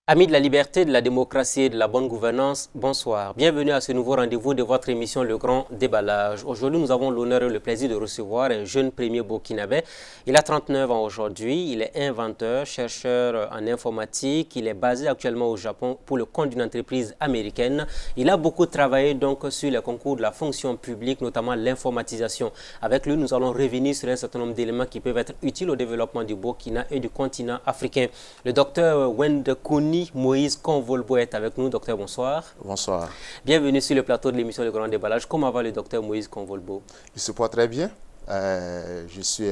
Amis de la liberté, de la démocratie et de la bonne gouvernance, bonsoir. Bienvenue à ce nouveau rendez-vous de votre émission Le Grand Déballage. Aujourd'hui, nous avons l'honneur et le plaisir de recevoir un jeune premier burkinabé. Il a 39 ans aujourd'hui, il est inventeur, chercheur en informatique, il est basé actuellement au Japon pour le compte d'une entreprise américaine. Il a beaucoup travaillé donc sur les concours de la fonction publique, notamment l'informatisation. Avec lui, nous allons revenir sur un certain nombre d'éléments qui peuvent être utiles au développement du Burkina et du continent africain. Le docteur Wendekuni Moïse Convolbo est avec nous. Docteur, bonsoir. Bonsoir. Bienvenue sur le plateau de l'émission Le Grand Déballage. Comment va le docteur Moïse Convolbo? Il se porte très bien. Je suis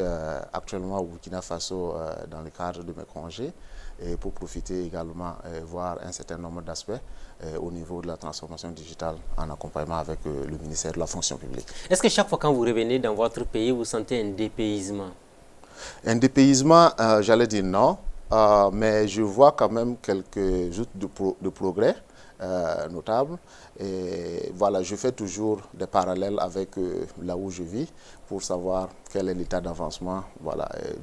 actuellement au Burkina Faso dans le cadre de mes congés et pour profiter également voir un certain nombre d'aspects au niveau de la transformation digitale en accompagnement avec le ministère de la fonction publique. Est-ce que chaque fois quand vous revenez dans votre pays, vous sentez un dépaysement? Un dépaysement, j'allais dire non. Mais je vois quand même quelques outils de progrès notables. Et voilà, je fais toujours des parallèles avec là où je vis pour savoir quel est l'état d'avancement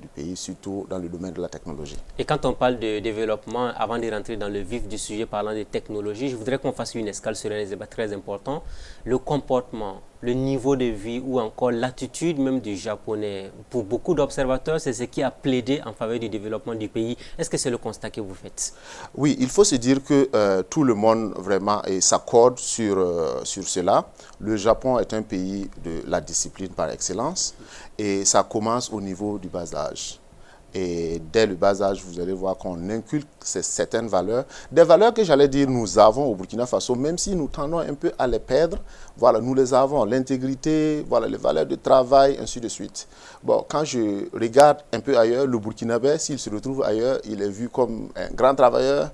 du pays, surtout dans le domaine de la technologie. Et quand on parle de développement, avant de rentrer dans le vif du sujet parlant de technologie, je voudrais qu'on fasse une escale sur un débat très important, le comportement, le niveau de vie ou encore l'attitude même du japonais. Pour beaucoup d'observateurs, c'est ce qui a plaidé en faveur du développement du pays. Est-ce que c'est le constat que vous faites? Oui, il faut se dire que tout le monde vraiment s'accorde sur cela. Le Japon est un pays de la discipline par excellence et ça commence au niveau du bas âge. Et dès le bas âge, vous allez voir qu'on inculque certaines valeurs. Des valeurs que j'allais dire nous avons au Burkina Faso, même si nous tendons un peu à les perdre, voilà, nous les avons. L'intégrité, voilà, les valeurs de travail, ainsi de suite. Bon, quand je regarde un peu ailleurs, le Burkinabé, s'il se retrouve ailleurs, il est vu comme un grand travailleur.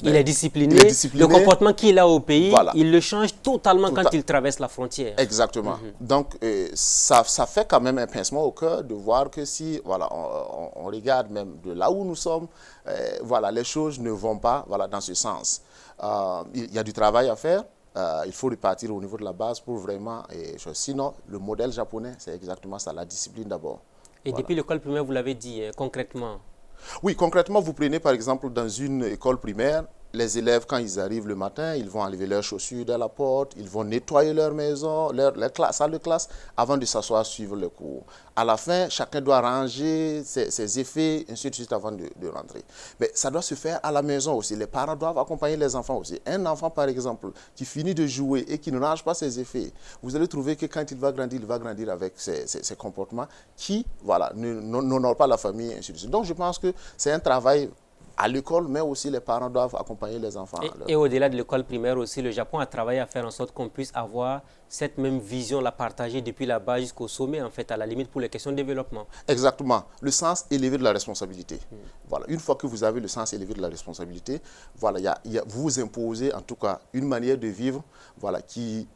Il est discipliné. Le comportement qu'il a au pays, voilà, il le change totalement quand il traverse la frontière. Exactement. Donc, ça fait quand même un pincement au cœur de voir que si voilà, on regarde même de là où nous sommes, voilà, les choses ne vont pas dans ce sens. Il y a du travail à faire. Il faut repartir au niveau de la base pour vraiment... sinon, le modèle japonais, c'est exactement ça, la discipline d'abord. Et voilà, depuis l'école primaire, vous l'avez dit, concrètement? Oui, concrètement, vous prenez par exemple dans une école primaire, les élèves, quand ils arrivent le matin, ils vont enlever leurs chaussures de la porte, ils vont nettoyer leur maison, leur salle de classe, avant de s'asseoir suivre le cours. À la fin, chacun doit ranger ses effets, ainsi de suite, avant de rentrer. Mais ça doit se faire à la maison aussi. Les parents doivent accompagner les enfants aussi. Un enfant, par exemple, qui finit de jouer et qui ne range pas ses effets, vous allez trouver que quand il va grandir avec ses comportements qui, voilà, n'honorent pas la famille, ainsi de suite. Donc, je pense que c'est un travail à l'école, mais aussi les parents doivent accompagner les enfants. Et au-delà de l'école primaire aussi, le Japon a travaillé à faire en sorte qu'on puisse avoir cette même vision, la partager depuis la base jusqu'au sommet, en fait, à la limite pour les questions de développement. Exactement. Le sens élevé de la responsabilité. Voilà. Une fois que vous avez le sens élevé de la responsabilité, voilà, vous vous imposez en tout cas une manière de vivre, voilà, qui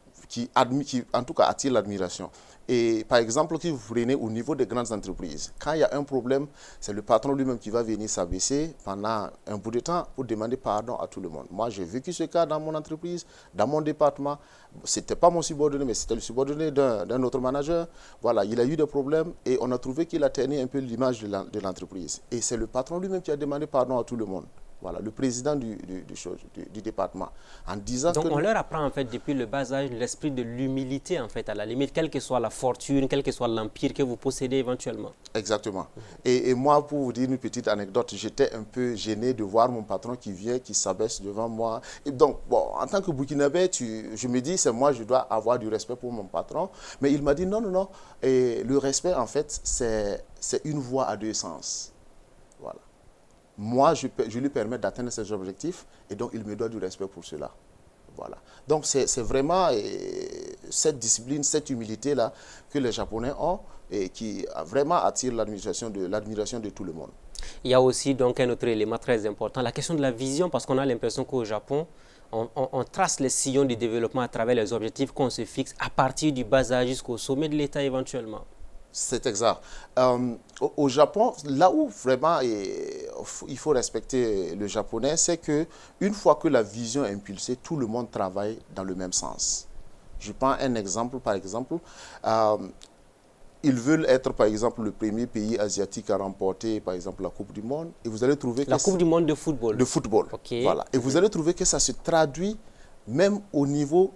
en tout cas attire l'admiration. Et par exemple, si vous prenez au niveau des grandes entreprises, quand il y a un problème, c'est le patron lui-même qui va venir s'abaisser pendant un bout de temps pour demander pardon à tout le monde. Moi, j'ai vécu ce cas dans mon entreprise, dans mon département. Ce n'était pas mon subordonné, mais c'était le subordonné d'un autre manager. Voilà, il a eu des problèmes et on a trouvé qu'il a terni un peu l'image de l'entreprise. Et c'est le patron lui-même qui a demandé pardon à tout le monde. Voilà, le président du département, en disant donc que... on leur apprend en fait depuis le bas âge l'esprit de l'humilité en fait, à la limite, quelle que soit la fortune, quel que soit l'empire que vous possédez éventuellement. Exactement. Et moi, pour vous dire une petite anecdote, j'étais un peu gêné de voir mon patron qui vient, qui s'abaisse devant moi. Et donc, bon, en tant que Burkinabé, je me dis, c'est moi, je dois avoir du respect pour mon patron. Mais il m'a dit, non, non, non. Et le respect, en fait, c'est une voie à deux sens. Voilà. Moi, je lui permets d'atteindre ses objectifs et donc il me doit du respect pour cela. Voilà. Donc, c'est vraiment cette discipline, cette humilité-là que les Japonais ont et qui vraiment attire l'admiration de tout le monde. Il y a aussi donc un autre élément très important, la question de la vision, parce qu'on a l'impression qu'au Japon, on trace les sillons du développement à travers les objectifs qu'on se fixe à partir du bas âge jusqu'au sommet de l'État éventuellement. C'est exact. Au Japon, là où vraiment il faut respecter le japonais, c'est que une fois que la vision est impulsée, tout le monde travaille dans le même sens. Je prends un exemple, par exemple, ils veulent être, par exemple, le premier pays asiatique à remporter, par exemple, la Coupe du Monde. Et vous allez trouver que la Coupe du Monde de football. De football. Okay. Voilà. Et vous allez trouver que ça se traduit même au niveau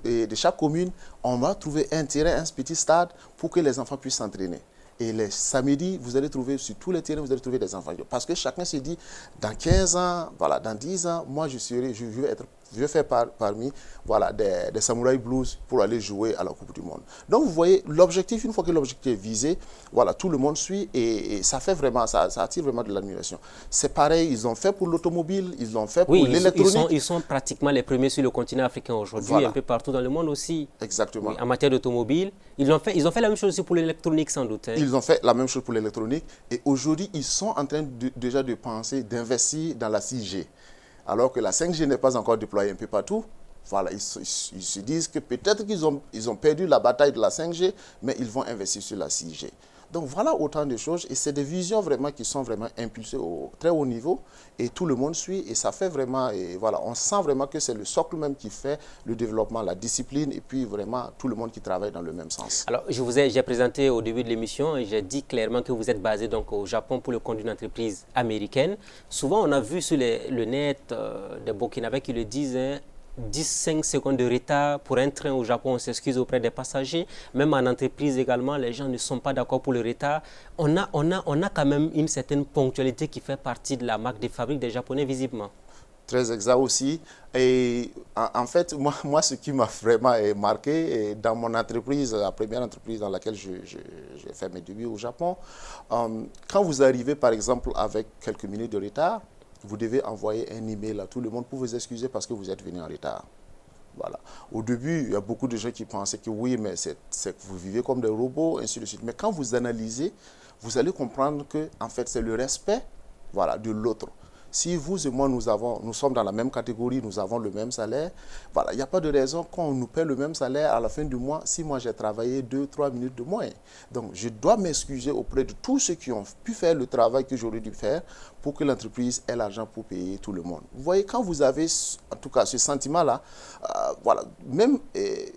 de chaque commune. On va trouver un terrain, un petit stade pour que les enfants puissent s'entraîner. Et les samedis, vous allez trouver sur tous les terrains, vous allez trouver des enfants. Parce que chacun se dit, dans 15 ans, voilà, dans 10 ans, moi je vais faire parmi voilà, des Samurai Blues pour aller jouer à la Coupe du Monde. Donc vous voyez, l'objectif, une fois que l'objectif est visé, voilà, tout le monde suit et ça fait vraiment, ça attire vraiment de l'admiration. C'est pareil, ils ont fait pour l'automobile, ils l'ont fait pour l'électronique. Ils sont pratiquement les premiers sur le continent africain aujourd'hui, voilà. Un peu partout dans le monde aussi. Exactement. Oui, en matière d'automobile, ils ont fait la même chose aussi pour l'électronique sans doute. Hein. Ils ont fait la même chose pour l'électronique et aujourd'hui, ils sont en train déjà de penser, d'investir dans la 6G. Alors que la 5G n'est pas encore déployée un peu partout. Voilà, ils se disent que peut-être qu'ils ont perdu la bataille de la 5G, mais ils vont investir sur la 6G. Donc voilà autant de choses et c'est des visions vraiment qui sont vraiment impulsées au très haut niveau et tout le monde suit et ça fait vraiment, et voilà, on sent vraiment que c'est le socle même qui fait le développement, la discipline et puis vraiment tout le monde qui travaille dans le même sens. Alors j'ai présenté au début de l'émission et j'ai dit clairement que vous êtes basé donc au Japon pour le compte d'une entreprise américaine. Souvent on a vu sur le net des Burkinabés qui le disent, 10-5 secondes de retard pour un train au Japon, on s'excuse auprès des passagers. Même en entreprise également, les gens ne sont pas d'accord pour le retard. On a quand même une certaine ponctualité qui fait partie de la marque des fabriques des Japonais visiblement. Très exact aussi. Et en fait, moi, ce qui m'a vraiment marqué dans mon entreprise, la première entreprise dans laquelle j'ai fait mes débuts au Japon, quand vous arrivez par exemple avec quelques minutes de retard, vous devez envoyer un email à tout le monde pour vous excuser parce que vous êtes venu en retard. Voilà. Au début, il y a beaucoup de gens qui pensaient que oui, mais vous vivez comme des robots, ainsi de suite. Mais quand vous analysez, vous allez comprendre que en fait, c'est le respect, voilà, de l'autre. Si vous et moi, nous sommes dans la même catégorie, nous avons le même salaire, voilà, il n'y a pas de raison qu'on nous paie le même salaire à la fin du mois si moi j'ai travaillé 2-3 minutes de moins. Donc, je dois m'excuser auprès de tous ceux qui ont pu faire le travail que j'aurais dû faire pour que l'entreprise ait l'argent pour payer tout le monde. Vous voyez, quand vous avez, en tout cas, ce sentiment-là, voilà, même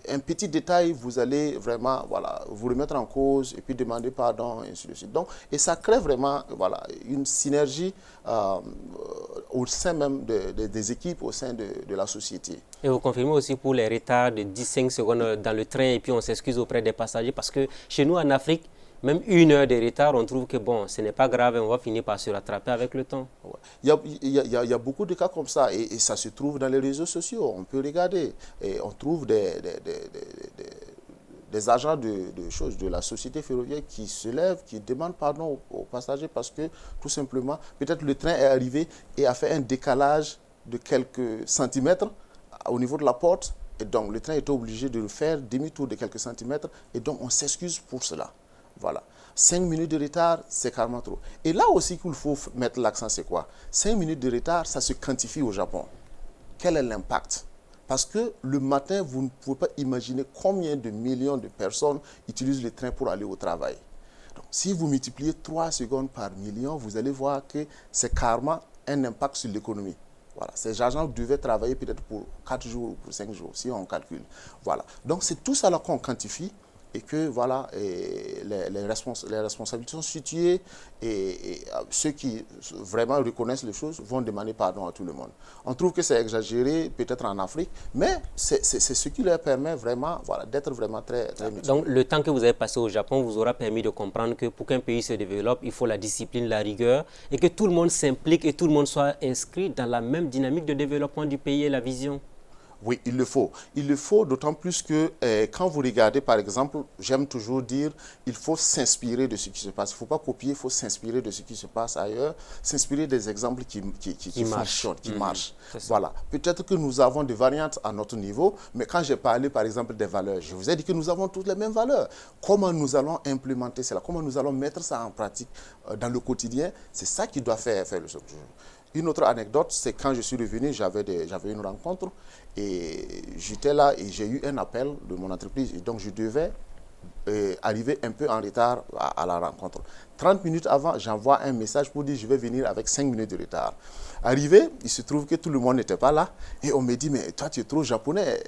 un petit détail, vous allez vraiment, voilà, vous remettre en cause et puis demander pardon, et ainsi de suite. Donc, et ça crée vraiment, voilà, une synergie au sein même des équipes, au sein de la société. Et vous confirmez aussi pour les retards de 10-5 secondes dans le train et puis on s'excuse auprès des passagers parce que chez nous en Afrique, même 1 heure de retard, on trouve que bon, ce n'est pas grave, on va finir par se rattraper avec le temps. Il y a beaucoup de cas comme ça et ça se trouve dans les réseaux sociaux, on peut regarder et on trouve des agents de la société ferroviaire qui se lèvent, qui demandent pardon aux passagers parce que tout simplement, peut-être le train est arrivé et a fait un décalage de quelques centimètres au niveau de la porte et donc le train est obligé de faire demi-tour de quelques centimètres et donc on s'excuse pour cela. Voilà. 5 minutes de retard, c'est carrément trop. Et là aussi qu'il faut mettre l'accent, c'est quoi? 5 minutes de retard, ça se quantifie au Japon. Quel est l'impact? Parce que le matin, vous ne pouvez pas imaginer combien de millions de personnes utilisent le train pour aller au travail. Donc, si vous multipliez 3 secondes par million, vous allez voir que c'est carrément un impact sur l'économie. Voilà. Ces agents devaient travailler peut-être pour 4 jours ou pour 5 jours, si on calcule. Voilà. Donc, c'est tout ça là qu'on quantifie. Et que voilà, les responsabilités sont situées et ceux qui vraiment reconnaissent les choses vont demander pardon à tout le monde. On trouve que c'est exagéré peut-être en Afrique, mais c'est ce qui leur permet vraiment voilà, d'être vraiment très mutuel. Donc le temps que vous avez passé au Japon vous aura permis de comprendre que pour qu'un pays se développe, il faut la discipline, la rigueur et que tout le monde s'implique et tout le monde soit inscrit dans la même dynamique de développement du pays et la vision. Oui, il le faut. Il le faut d'autant plus que quand vous regardez, par exemple, j'aime toujours dire, il faut s'inspirer de ce qui se passe. Il ne faut pas copier, il faut s'inspirer de ce qui se passe ailleurs, s'inspirer des exemples qui fonctionnent, qui marchent. Voilà. Peut-être que nous avons des variantes à notre niveau, mais quand j'ai parlé, par exemple, des valeurs, je vous ai dit que nous avons toutes les mêmes valeurs. Comment nous allons implémenter cela? Comment nous allons mettre ça en pratique dans le quotidien? C'est ça qui doit faire le chose. Une autre anecdote, c'est quand je suis revenu, j'avais une rencontre et j'étais là et j'ai eu un appel de mon entreprise. Et donc, je devais arriver un peu en retard à la rencontre. 30 minutes avant, j'envoie un message pour dire je vais venir avec 5 minutes de retard. Arrivé, il se trouve que tout le monde n'était pas là. Et on me dit, mais toi, tu es trop japonais.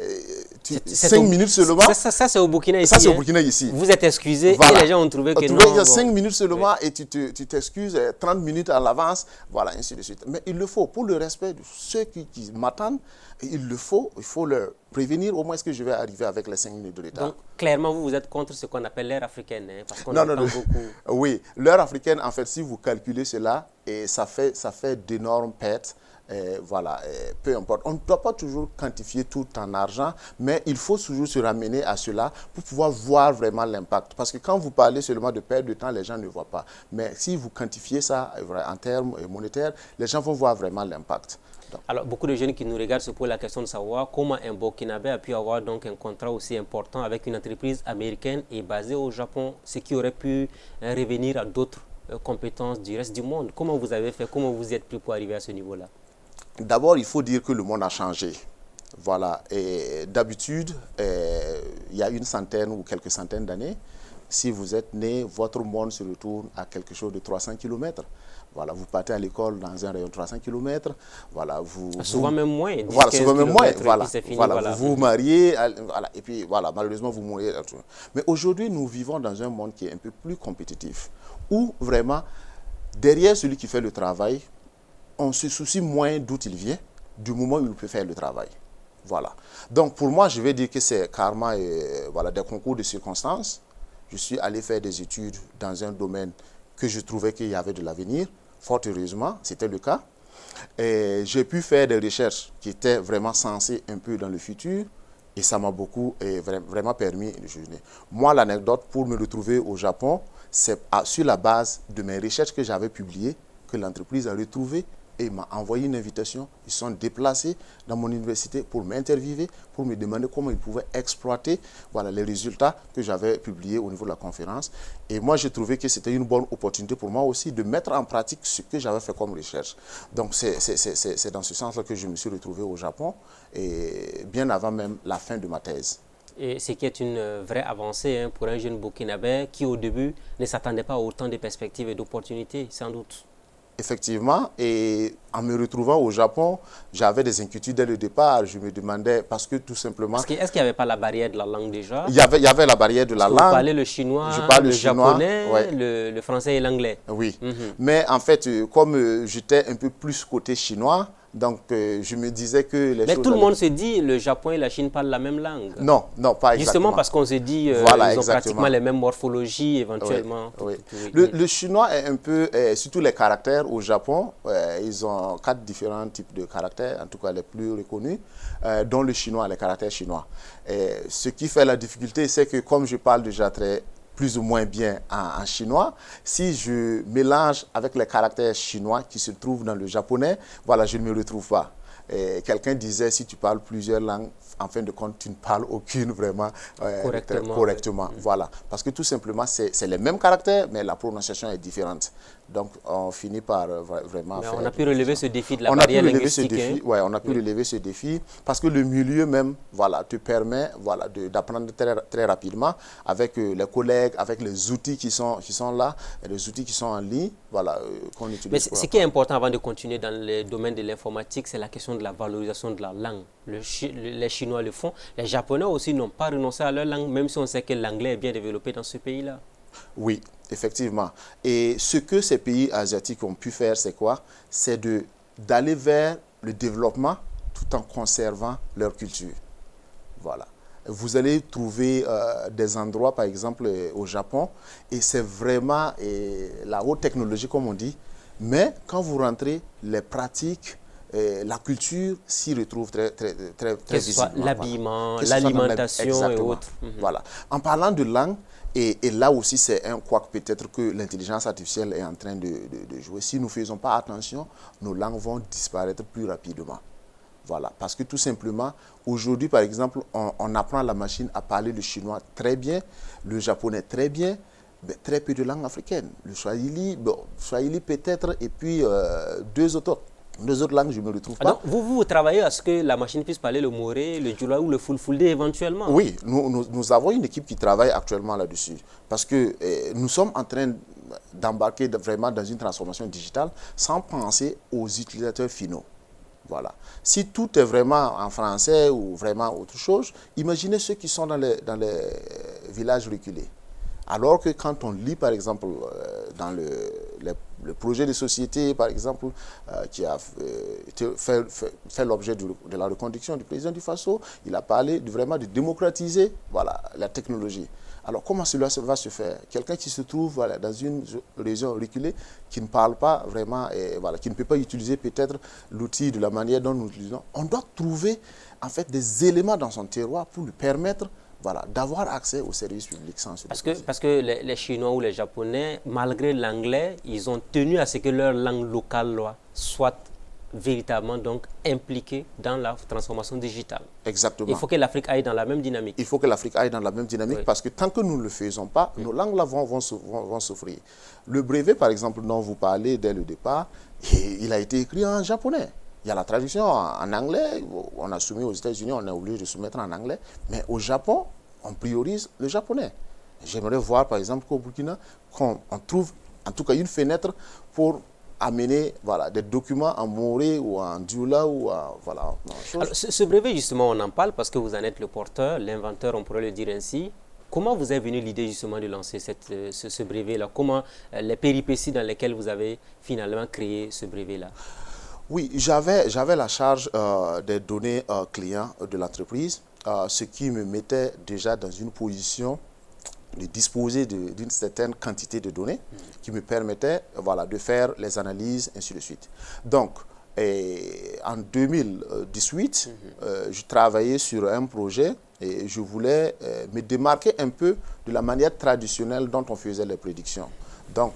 5 minutes seulement. Ça c'est au Burkina ici. Ça, c'est au Burkina ici. Vous êtes excusé Voilà. et les gens ont trouvé que non. Il y a 5 minutes seulement et tu t'excuses 30 minutes à l'avance. Voilà, ainsi de suite. Mais il le faut. Pour le respect de ceux qui m'attendent, il faut leur prévenir au moins que je vais arriver avec les 5 minutes de retard. Donc, clairement, vous êtes contre ce qu'on appelle l'ère africaine, hein, parce qu'on entend beaucoup. Oui, l'heure africaine, en fait, si vous calculez cela, et ça fait d'énormes pertes. Voilà, peu importe. On ne doit pas toujours quantifier tout en argent, mais il faut toujours se ramener à cela pour pouvoir voir vraiment l'impact. Parce que quand vous parlez seulement de perte de temps, les gens ne voient pas. Mais si vous quantifiez ça en termes monétaires, les gens vont voir vraiment l'impact. Alors, beaucoup de jeunes qui nous regardent se posent la question de savoir comment un Burkinabé a pu avoir donc un contrat aussi important avec une entreprise américaine et basée au Japon, ce qui aurait pu revenir à d'autres compétences du reste du monde. Comment vous avez fait? Comment vous y êtes pris pour arriver à ce niveau-là? D'abord, il faut dire que le monde a changé. Voilà. Et d'habitude, il y a une centaine ou quelques centaines d'années, si vous êtes né, votre monde se retourne à quelque chose de 300 km. Voilà, vous partez à l'école dans un rayon de 300 km. Voilà, souvent même moins. Voilà, souvent même moins. Voilà, fini, voilà. Vous vous mariez, voilà, et puis voilà, malheureusement vous mourrez. Mais aujourd'hui, nous vivons dans un monde qui est un peu plus compétitif, où vraiment, derrière celui qui fait le travail, on se soucie moins d'où il vient, du moment où il peut faire le travail. Voilà. Donc pour moi, je vais dire que c'est carrément voilà, des concours de circonstances. Je suis allé faire des études dans un domaine que je trouvais qu'il y avait de l'avenir. Fort heureusement, c'était le cas. J'ai pu faire des recherches qui étaient vraiment sensées un peu dans le futur et ça m'a beaucoup vraiment permis de jeûner. Moi, l'anecdote pour me retrouver au Japon, c'est sur la base de mes recherches que j'avais publiées que l'entreprise a retrouvé et m'a envoyé une invitation. Ils sont déplacés dans mon université pour m'interviewer, pour me demander comment ils pouvaient exploiter voilà, les résultats que j'avais publiés au niveau de la conférence. Et moi, j'ai trouvé que c'était une bonne opportunité pour moi aussi de mettre en pratique ce que j'avais fait comme recherche. Donc, c'est dans ce sens-là que je me suis retrouvé au Japon, et bien avant même la fin de ma thèse. Et ce qui est une vraie avancée hein, pour un jeune Burkinabé qui, au début, ne s'attendait pas à autant de perspectives et d'opportunités, sans doute. Effectivement, et en me retrouvant au Japon, j'avais des inquiétudes dès le départ. Je me demandais, parce que tout simplement... Est-ce qu'il n'y avait pas la barrière de la langue déjà? Il y avait la barrière de la langue. Vous parlez le chinois, je parle le chinois, japonais, ouais. le français et l'anglais. Oui, mais en fait, comme j'étais un peu plus côté chinois, donc je me disais que les choses... Mais tout le monde se dit, le Japon et la Chine parlent la même langue. Non, non, pas exactement. Justement parce qu'on se dit, voilà, ils ont pratiquement les mêmes morphologies éventuellement. Oui, oui. Le chinois est un peu, surtout les caractères au Japon, ils ont 4 différents types de caractères, en tout cas les plus reconnus, dont le chinois, les caractères chinois. Ce qui fait la difficulté, c'est que comme je parle déjà plus ou moins bien en chinois, si je mélange avec les caractères chinois qui se trouvent dans le japonais, voilà, je ne me retrouve pas. Quelqu'un disait, si tu parles plusieurs langues, en fin de compte, tu ne parles aucune vraiment correctement. Voilà. Parce que tout simplement, c'est les mêmes caractères, mais la prononciation est différente. Donc, on finit par vraiment mais faire... on a pu relever ce défi de la barrière linguistique. Oui, on a pu relever ce défi parce que le milieu même voilà, te permet voilà, d'apprendre très rapidement avec les collègues, avec les outils qui sont là, les outils qui sont en ligne, voilà, qu'on utilise. Mais ce qui est important avant de continuer dans le domaine de l'informatique, c'est la question de la valorisation de la langue. Les Chinois le font. Les Japonais aussi n'ont pas renoncé à leur langue, même si on sait que l'anglais est bien développé dans ce pays-là. Oui, effectivement. Et ce que ces pays asiatiques ont pu faire, c'est quoi? C'est d'aller vers le développement tout en conservant leur culture. Voilà. Vous allez trouver des endroits, par exemple, au Japon, et c'est vraiment la haute technologie, comme on dit. Mais quand vous rentrez, les pratiques, la culture s'y retrouve très visiblement. Que ce soit l'habillement, l'alimentation et autres. Voilà. En parlant de langue, et là aussi, c'est un couac peut-être que l'intelligence artificielle est en train de jouer. Si nous ne faisons pas attention, nos langues vont disparaître plus rapidement. Voilà. Parce que tout simplement, aujourd'hui, par exemple, on apprend à la machine à parler le chinois très bien, le japonais très bien, mais très peu de langues africaines. Le swahili, Swahili peut-être, et puis 2 autres. Deux autres langues, je ne me retrouve pas. Donc, vous travaillez à ce que la machine puisse parler le moré, le djoula ou le fulfulde éventuellement? Oui, nous avons une équipe qui travaille actuellement là-dessus. Parce que nous sommes en train d'embarquer vraiment dans une transformation digitale sans penser aux utilisateurs finaux. Voilà. Si tout est vraiment en français ou vraiment autre chose, imaginez ceux qui sont dans les villages reculés. Alors que quand on lit, par exemple, dans le projet de société, par exemple, qui a fait l'objet de la reconduction du président du Faso, il a parlé vraiment de démocratiser voilà, la technologie. Alors, comment cela va se faire? Quelqu'un qui se trouve voilà, dans une région reculée, qui ne parle pas vraiment, et, voilà, qui ne peut pas utiliser peut-être l'outil de la manière dont nous l'utilisons, on doit trouver en fait des éléments dans son terroir pour lui permettre voilà, d'avoir accès aux services publics sans se déplacer. Parce que les Chinois ou les Japonais, malgré l'anglais, ils ont tenu à ce que leur langue locale soit véritablement donc impliquée dans la transformation digitale. Exactement. Il faut que l'Afrique aille dans la même dynamique. Il faut que l'Afrique aille dans la même dynamique, oui. Parce que tant que nous ne le faisons pas, nos langues là vont souffrir. Le brevet, par exemple, dont vous parlez dès le départ, il a été écrit en japonais. Il y a la traduction en anglais, on a soumis aux États-Unis, on est obligé de soumettre en anglais, mais au Japon, on priorise le japonais. J'aimerais voir, par exemple, qu'au Burkina, qu'on trouve en tout cas une fenêtre pour amener voilà, des documents en moré ou en dioula ou en, voilà, en chose. Alors, ce brevet, justement, on en parle parce que vous en êtes le porteur, l'inventeur, on pourrait le dire ainsi. Comment vous est venue l'idée justement de lancer ce brevet-là? Comment les péripéties dans lesquelles vous avez finalement créé ce brevet-là? Oui, j'avais la charge des données clients de l'entreprise, ce qui me mettait déjà dans une position de disposer d'une certaine quantité de données qui me permettait voilà, de faire les analyses, ainsi de suite. Donc, en 2018, je travaillais sur un projet et je voulais me démarquer un peu de la manière traditionnelle dont on faisait les prédictions. Donc,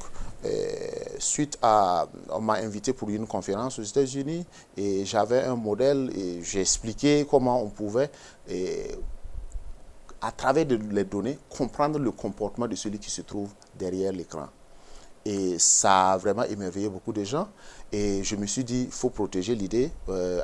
suite à... On m'a invité pour une conférence aux États-Unis et j'avais un modèle et j'ai expliqué comment on pouvait... à travers les données, comprendre le comportement de celui qui se trouve derrière l'écran. Et ça a vraiment émerveillé beaucoup de gens. Et je me suis dit, il faut protéger l'idée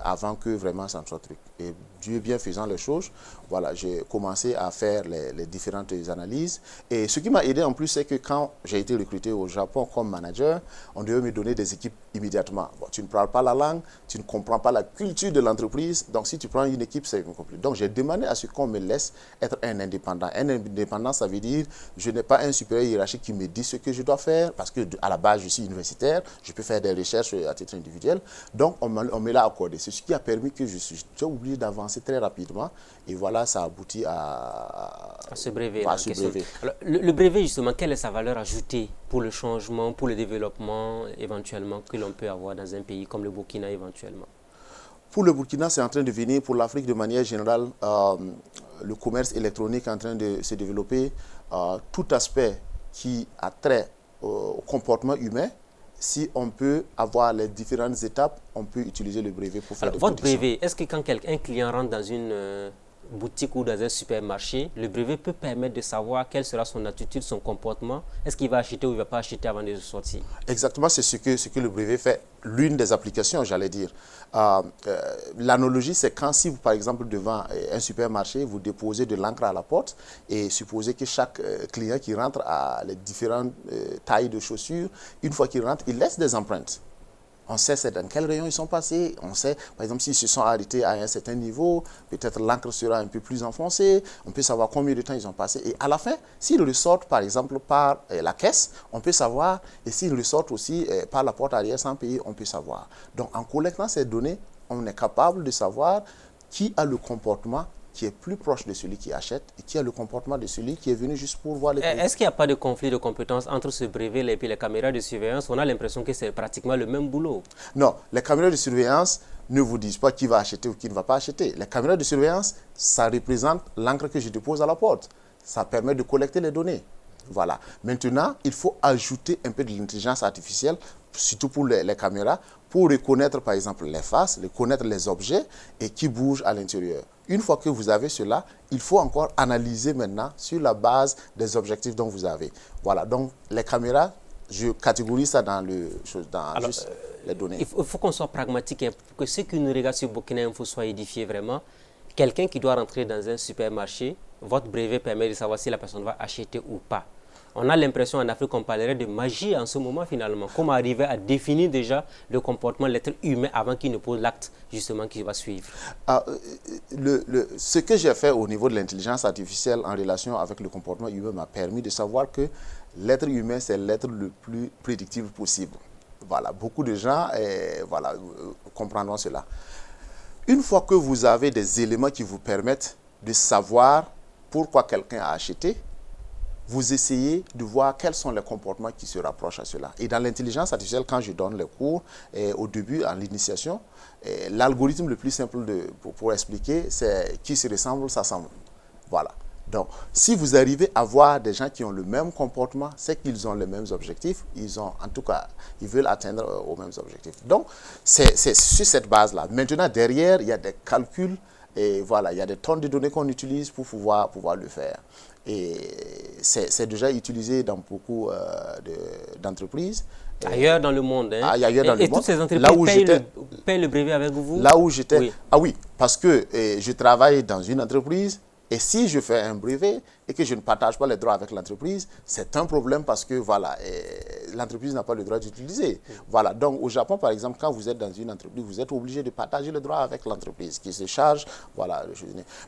avant que vraiment ça ne soit truc. Et Dieu bien faisant les choses, voilà, j'ai commencé à faire les différentes analyses. Et ce qui m'a aidé en plus, c'est que quand j'ai été recruté au Japon comme manager, on devait me donner des équipes immédiatement. Bon, tu ne parles pas la langue, tu ne comprends pas la culture de l'entreprise. Donc si tu prends une équipe, c'est compliqué. Donc j'ai demandé à ce qu'on me laisse être un indépendant. Un indépendant, ça veut dire je n'ai pas un supérieur hiérarchique qui me dit ce que je dois faire, parce que à la base, je suis universitaire, je peux faire des recherches à titre individuel. Donc on me l'a accordé. C'est ce qui a permis que j'ai oublié d'avancer très rapidement. Et voilà, ça aboutit à ce brevet. Alors, le brevet, justement, quelle est sa valeur ajoutée pour le changement, pour le développement éventuellement que l'on peut avoir dans un pays comme le Burkina éventuellement? Pour le Burkina, c'est en train de venir. Pour l'Afrique, de manière générale, le commerce électronique est en train de se développer. Tout aspect qui a trait au comportement humain, si on peut avoir les différentes étapes, on peut utiliser le brevet pour faire des votre brevet, est-ce que quand un client rentre dans une boutique ou dans un supermarché, le brevet peut permettre de savoir quelle sera son attitude, son comportement? Est-ce qu'il va acheter ou il ne va pas acheter avant de sortir? Exactement, c'est ce que le brevet fait. L'une des applications, j'allais dire. L'analogie, c'est quand si vous, par exemple, devant un supermarché, vous déposez de l'encre à la porte et supposez que chaque client qui rentre a les différentes tailles de chaussures, une fois qu'il rentre, il laisse des empreintes. On sait dans quel rayon ils sont passés. On sait, par exemple, s'ils se sont arrêtés à un certain niveau, peut-être l'encre sera un peu plus enfoncée. On peut savoir combien de temps ils ont passé. Et à la fin, s'ils ressortent, par exemple, par la caisse, on peut savoir. Et s'ils ressortent aussi par la porte arrière sans payer, on peut savoir. Donc, en collectant ces données, on est capable de savoir qui a le comportement qui est plus proche de celui qui achète et qui a le comportement de celui qui est venu juste pour voir les produits. Est-ce qu'il n'y a pas de conflit de compétences entre ce brevet et puis les caméras de surveillance? On a l'impression que c'est pratiquement le même boulot. Non, les caméras de surveillance ne vous disent pas qui va acheter ou qui ne va pas acheter. Les caméras de surveillance, ça représente l'encre que je dépose à la porte. Ça permet de collecter les données. Voilà. Maintenant, il faut ajouter un peu de l'intelligence artificielle, surtout pour les caméras, pour reconnaître par exemple les faces, reconnaître les objets et qui bougent à l'intérieur. Une fois que vous avez cela, il faut encore analyser maintenant sur la base des objectifs dont vous avez. Voilà, donc les caméras, je catégorise ça dans le... les données. Il faut qu'on soit pragmatique, hein, pour que ceux qui nous regardent sur Burkina Info soient édifiés vraiment. Quelqu'un qui doit rentrer dans un supermarché, votre brevet permet de savoir si la personne va acheter ou pas. On a l'impression en Afrique qu'on parlerait de magie en ce moment finalement. Comment arriver à définir déjà le comportement de l'être humain avant qu'il ne pose l'acte justement qui va suivre. Ce que j'ai fait au niveau de l'intelligence artificielle en relation avec le comportement humain m'a permis de savoir que l'être humain, c'est l'être le plus prédictible possible. Voilà, beaucoup de gens comprendront cela. Une fois que vous avez des éléments qui vous permettent de savoir pourquoi quelqu'un a acheté, vous essayez de voir quels sont les comportements qui se rapprochent à cela. Et dans l'intelligence artificielle, quand je donne les cours, au début, en l'initiation, l'algorithme le plus simple pour expliquer, c'est qui se ressemble, s'assemble. Voilà. Donc, si vous arrivez à voir des gens qui ont le même comportement, c'est qu'ils ont les mêmes objectifs. En tout cas, ils veulent atteindre aux mêmes objectifs. Donc, c'est sur cette base-là. Maintenant, derrière, il y a des calculs. Et voilà, il y a des tonnes de données qu'on utilise pour pouvoir le faire. Et c'est déjà utilisé dans beaucoup d'entreprises. Ailleurs dans le monde. Hein. Ailleurs dans le monde. Et toutes ces entreprises payent le brevet avec vous? Là où j'étais. Oui. Ah oui, parce que je travaille dans une entreprise. Et si je fais un brevet et que je ne partage pas les droits avec l'entreprise, c'est un problème parce que voilà, l'entreprise n'a pas le droit d'utiliser. Voilà, donc au Japon, par exemple, quand vous êtes dans une entreprise, vous êtes obligé de partager le droit avec l'entreprise qui se charge. Voilà.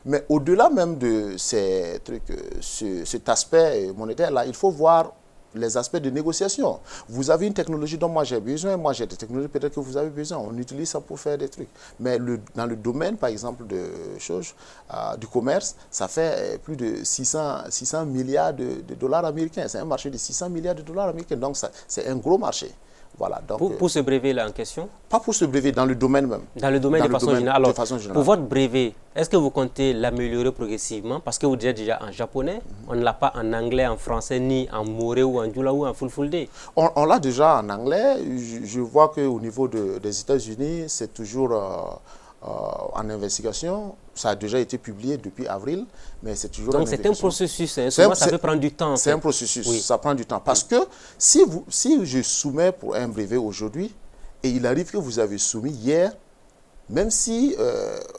Mais au-delà même de ces trucs, cet aspect monétaire-là, il faut voir les aspects de négociation. Vous avez une technologie dont moi j'ai besoin, moi j'ai des technologies peut-être que vous avez besoin, on utilise ça pour faire des trucs. Mais dans le domaine, par exemple, du commerce, ça fait plus de 600 milliards de dollars américains. C'est un marché de 600 milliards de dollars américains, donc c'est un gros marché. Voilà, donc, pour ce brevet-là en question? Pas pour ce brevet, dans le domaine même. Dans le domaine de façon générale. Alors, de façon générale. Pour votre brevet, est-ce que vous comptez l'améliorer progressivement? Parce que vous êtes déjà en japonais, on ne l'a pas en anglais, en français, ni en moré ou en djoula ou en fulfulde. On l'a déjà en anglais. Je vois qu'au niveau des États-Unis, c'est toujours en investigation. Ça a déjà été publié depuis avril, mais c'est toujours en investigation. Donc c'est un processus, hein. Souvent ça peut prendre du temps. C'est un processus, oui. Ça prend du temps. Parce que si je soumets pour un brevet aujourd'hui, et il arrive que vous avez soumis hier, même si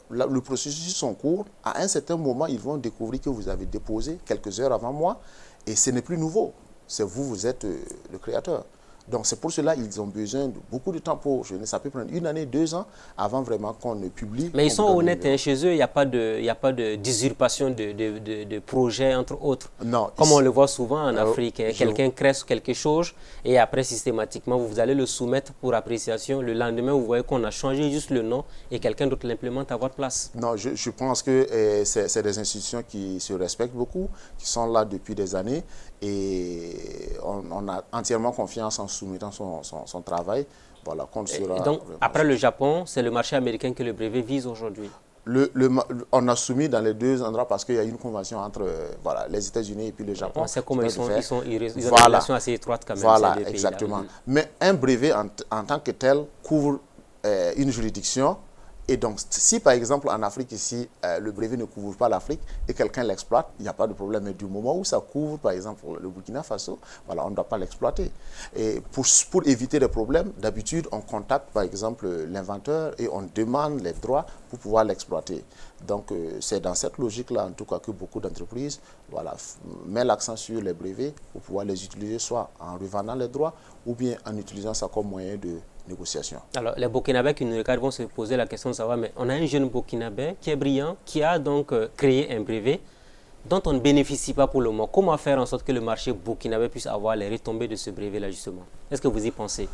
le processus est en cours, à un certain moment, ils vont découvrir que vous avez déposé quelques heures avant moi, et ce n'est plus nouveau. C'est vous êtes le créateur. Donc c'est pour cela qu'ils ont besoin de beaucoup de temps pour... Ça peut prendre 1 année, 2 ans avant vraiment qu'on ne publie. Mais ils sont honnêtes, hein, chez eux, il n'y a pas de d'usurpation de projets, entre autres. Non. Comme on le voit souvent en Afrique. Hein, quelqu'un crée sur quelque chose et après, systématiquement, vous allez le soumettre pour appréciation. Le lendemain, vous voyez qu'on a changé juste le nom et quelqu'un d'autre l'implémente à votre place. Non, je pense que c'est des institutions qui se respectent beaucoup, qui sont là depuis des années et on a entièrement confiance en soumettant son travail. Voilà, donc, après le Japon, c'est le marché américain que le brevet vise aujourd'hui. On a soumis dans les 2 endroits parce qu'il y a une convention entre les États-Unis et puis le Japon. On sait comment ils ont une relation assez étroite quand même. Voilà, exactement. Mais un brevet en tant que tel couvre une juridiction. Et donc, si par exemple en Afrique ici, le brevet ne couvre pas l'Afrique et quelqu'un l'exploite, il n'y a pas de problème. Mais du moment où ça couvre, par exemple, le Burkina Faso, voilà, on ne doit pas l'exploiter. Et pour éviter des problèmes, d'habitude, on contacte par exemple l'inventeur et on demande les droits pour pouvoir l'exploiter. Donc, c'est dans cette logique-là, en tout cas, que beaucoup d'entreprises mettent l'accent sur les brevets pour pouvoir les utiliser soit en revendant les droits ou bien en utilisant ça comme moyen de négociation. Alors, les Burkinabés qui nous regardent vont se poser la question de savoir, mais on a un jeune Burkinabé qui est brillant, qui a donc créé un brevet dont on ne bénéficie pas pour le moment. Comment faire en sorte que le marché burkinabé puisse avoir les retombées de ce brevet-là, justement? Est-ce que vous y pensez?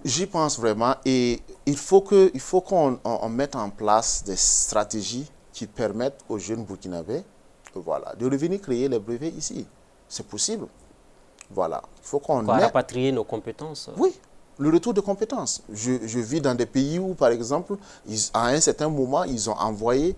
J'y pense vraiment et il faut qu'on mette en place des stratégies qui permettent aux jeunes Burkinabés de revenir créer les brevets ici. C'est possible. Voilà. Il faut qu'on rapatrier nos compétences. Oui. Le retour de compétences. Je vis dans des pays où, par exemple, à un certain moment, ils ont envoyé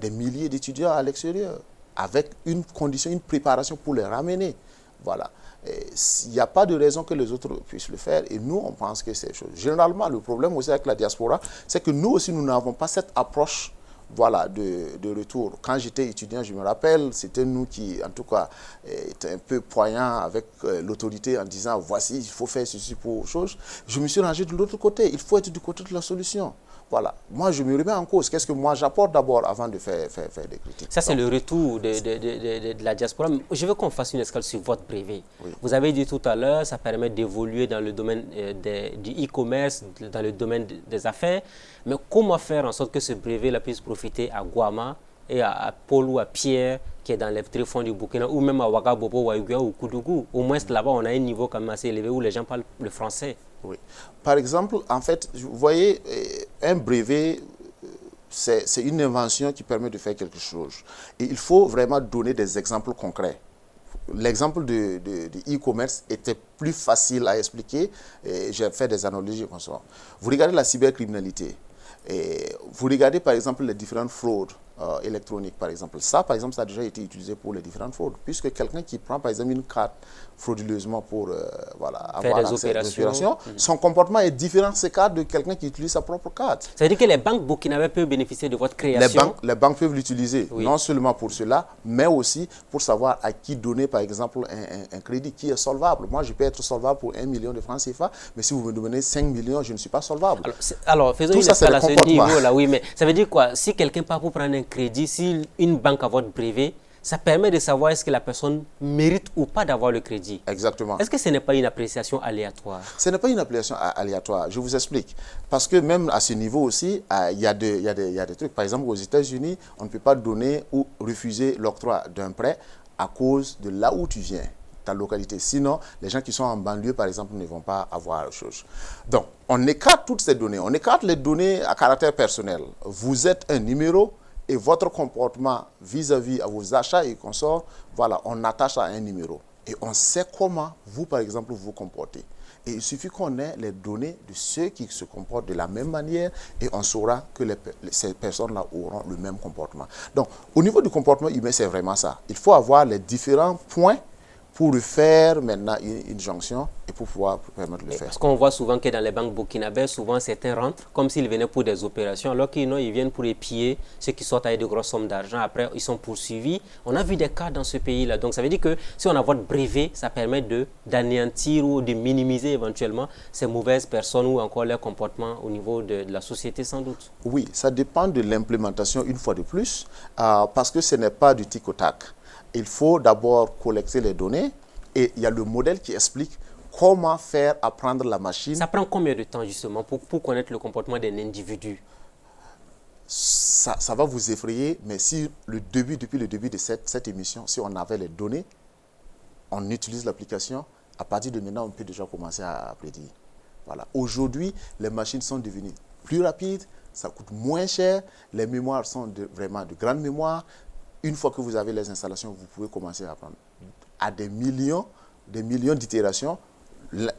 des milliers d'étudiants à l'extérieur avec une condition, une préparation pour les ramener. Voilà. Il n'y a pas de raison que les autres puissent le faire et nous, on pense que c'est chose. Généralement, le problème aussi avec la diaspora, c'est que nous aussi, nous n'avons pas cette approche voilà, de retour. Quand j'étais étudiant, je me rappelle, c'était nous qui, en tout cas, étaient un peu poignants avec l'autorité en disant, voici, il faut faire ceci pour autre chose. Je me suis rangé de l'autre côté. Il faut être du côté de la solution. Voilà. Moi, je me remets en cause. Qu'est-ce que moi j'apporte d'abord avant de faire des critiques? Ça, c'est le retour de la diaspora. Je veux qu'on fasse une escale sur votre brevet. Oui. Vous avez dit tout à l'heure, ça permet d'évoluer dans le domaine du e-commerce, dans le domaine des affaires. Mais comment faire en sorte que ce brevet puisse profiter à Guama et à Paul ou à Pierre, qui est dans les tréfonds du Burkina, ou même à Ouagabobo, Ouagadougou ou Koudougou? Au moins, là-bas, on a un niveau quand même assez élevé où les gens parlent le français. Oui. Par exemple, en fait, vous voyez, un brevet, c'est une invention qui permet de faire quelque chose. Et il faut vraiment donner des exemples concrets. L'exemple de e-commerce était plus facile à expliquer. J'ai fait des analogies comme ça. Vous regardez la cybercriminalité. Et vous regardez par exemple les différentes fraudes électroniques, par exemple. Ça, par exemple, ça a déjà été utilisé pour les différentes fraudes. Puisque quelqu'un qui prend par exemple une carte frauduleusement pour voilà, avoir des opérations, son comportement est différent de ce cas de quelqu'un qui utilise sa propre carte. Ça veut dire que les banques burkinabées peuvent bénéficier de votre création? Les banques peuvent l'utiliser, oui, non seulement pour cela, mais aussi pour savoir à qui donner par exemple un crédit qui est solvable. Moi, je peux être solvable pour 1 million de francs CFA, mais si vous me donnez 5 millions, je ne suis pas solvable. Alors faisons une escale à ce niveau-là, oui, mais ça veut dire quoi? Si quelqu'un part pour prendre un crédit, si une banque a votre brevet, ça permet de savoir est-ce que la personne mérite ou pas d'avoir le crédit. Exactement. Est-ce que ce n'est pas une appréciation aléatoire? Ce n'est pas une appréciation aléatoire, je vous explique. Parce que même à ce niveau aussi, il y a des trucs. Par exemple, aux États-Unis, on ne peut pas donner ou refuser l'octroi d'un prêt à cause de là où tu viens, ta localité. Sinon, les gens qui sont en banlieue, par exemple, ne vont pas avoir la chose. Donc, on écarte toutes ces données. On écarte les données à caractère personnel. Vous êtes un numéro, et votre comportement vis-à-vis à vos achats et consorts, voilà, on attache à un numéro. Et on sait comment vous, par exemple, vous comportez. Et il suffit qu'on ait les données de ceux qui se comportent de la même manière et on saura que ces personnes-là auront le même comportement. Donc, au niveau du comportement humain, c'est vraiment ça. Il faut avoir les différents points pour faire maintenant une jonction et pour pouvoir permettre de le faire. Parce qu'on voit souvent que dans les banques burkinabées, souvent certains rentrent comme s'ils venaient pour des opérations, alors qu'ils viennent pour épier ceux qui sortent avec de grosses sommes d'argent. Après, ils sont poursuivis. On a vu des cas dans ce pays-là. Donc, ça veut dire que si on a votre brevet, ça permet d'anéantir ou de minimiser éventuellement ces mauvaises personnes ou encore leur comportement au niveau de la société, sans doute. Oui, ça dépend de l'implémentation une fois de plus, parce que ce n'est pas du tic au tac. Il faut d'abord collecter les données et il y a le modèle qui explique comment faire apprendre la machine. Ça prend combien de temps justement pour connaître le comportement d'un individu? Ça va vous effrayer, mais si depuis le début de cette émission, si on avait les données, on utilise l'application, à partir de maintenant, on peut déjà commencer à prédire. Voilà. Aujourd'hui, les machines sont devenues plus rapides, ça coûte moins cher, les mémoires sont vraiment de grandes mémoires. Une fois que vous avez les installations, vous pouvez commencer à apprendre. À des millions d'itérations,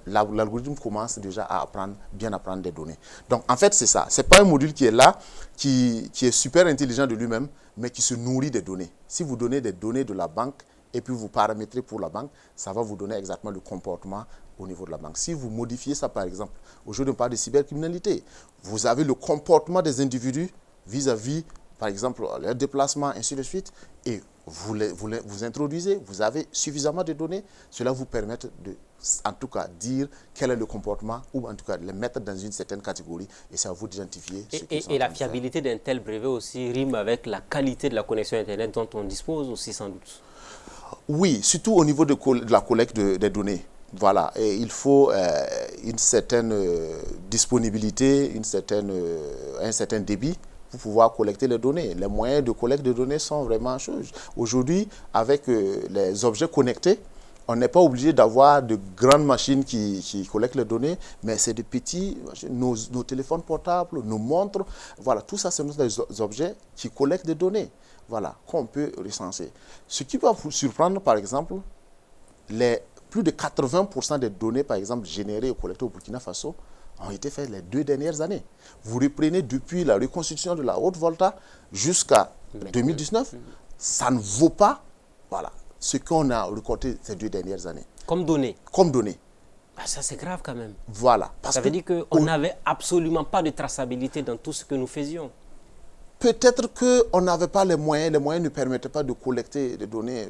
l'algorithme commence déjà à bien apprendre des données. Donc, en fait, c'est ça. Ce n'est pas un module qui est là, qui est super intelligent de lui-même, mais qui se nourrit des données. Si vous donnez des données de la banque et puis vous paramétrez pour la banque, ça va vous donner exactement le comportement au niveau de la banque. Si vous modifiez ça, par exemple, aujourd'hui on parle de cybercriminalité, vous avez le comportement des individus vis-à-vis par exemple, leur déplacement, ainsi de suite, et vous introduisez, vous avez suffisamment de données, cela vous permet de, en tout cas, dire quel est le comportement, ou en tout cas, les mettre dans une certaine catégorie, et ça va vous identifier. Et la fiabilité d'un tel brevet aussi rime avec la qualité de la connexion Internet dont on dispose aussi, sans doute. Oui, surtout au niveau de la collecte des données. Voilà, et il faut une certaine disponibilité, un certain débit, pour pouvoir collecter les données. Les moyens de collecte de données sont vraiment choses. Aujourd'hui, avec les objets connectés, on n'est pas obligé d'avoir de grandes machines qui collectent les données, mais c'est des petits, nos téléphones portables, nos montres, voilà, tout ça, c'est des objets qui collectent des données, voilà, qu'on peut recenser. Ce qui va vous surprendre, par exemple, plus de 80% des données, par exemple, générées et collectées au Burkina Faso, ont été faites les 2 dernières années. Vous reprenez depuis la reconstitution de la Haute-Volta jusqu'à 2019, ça ne vaut pas, voilà, ce qu'on a récolté ces 2 dernières années. Comme données. Comme données. Ah, ça, c'est grave quand même. Voilà. Ça veut dire qu'on n'avait absolument pas de traçabilité dans tout ce que nous faisions. peut-être qu'on n'avait pas les moyens ne permettaient pas de collecter des données.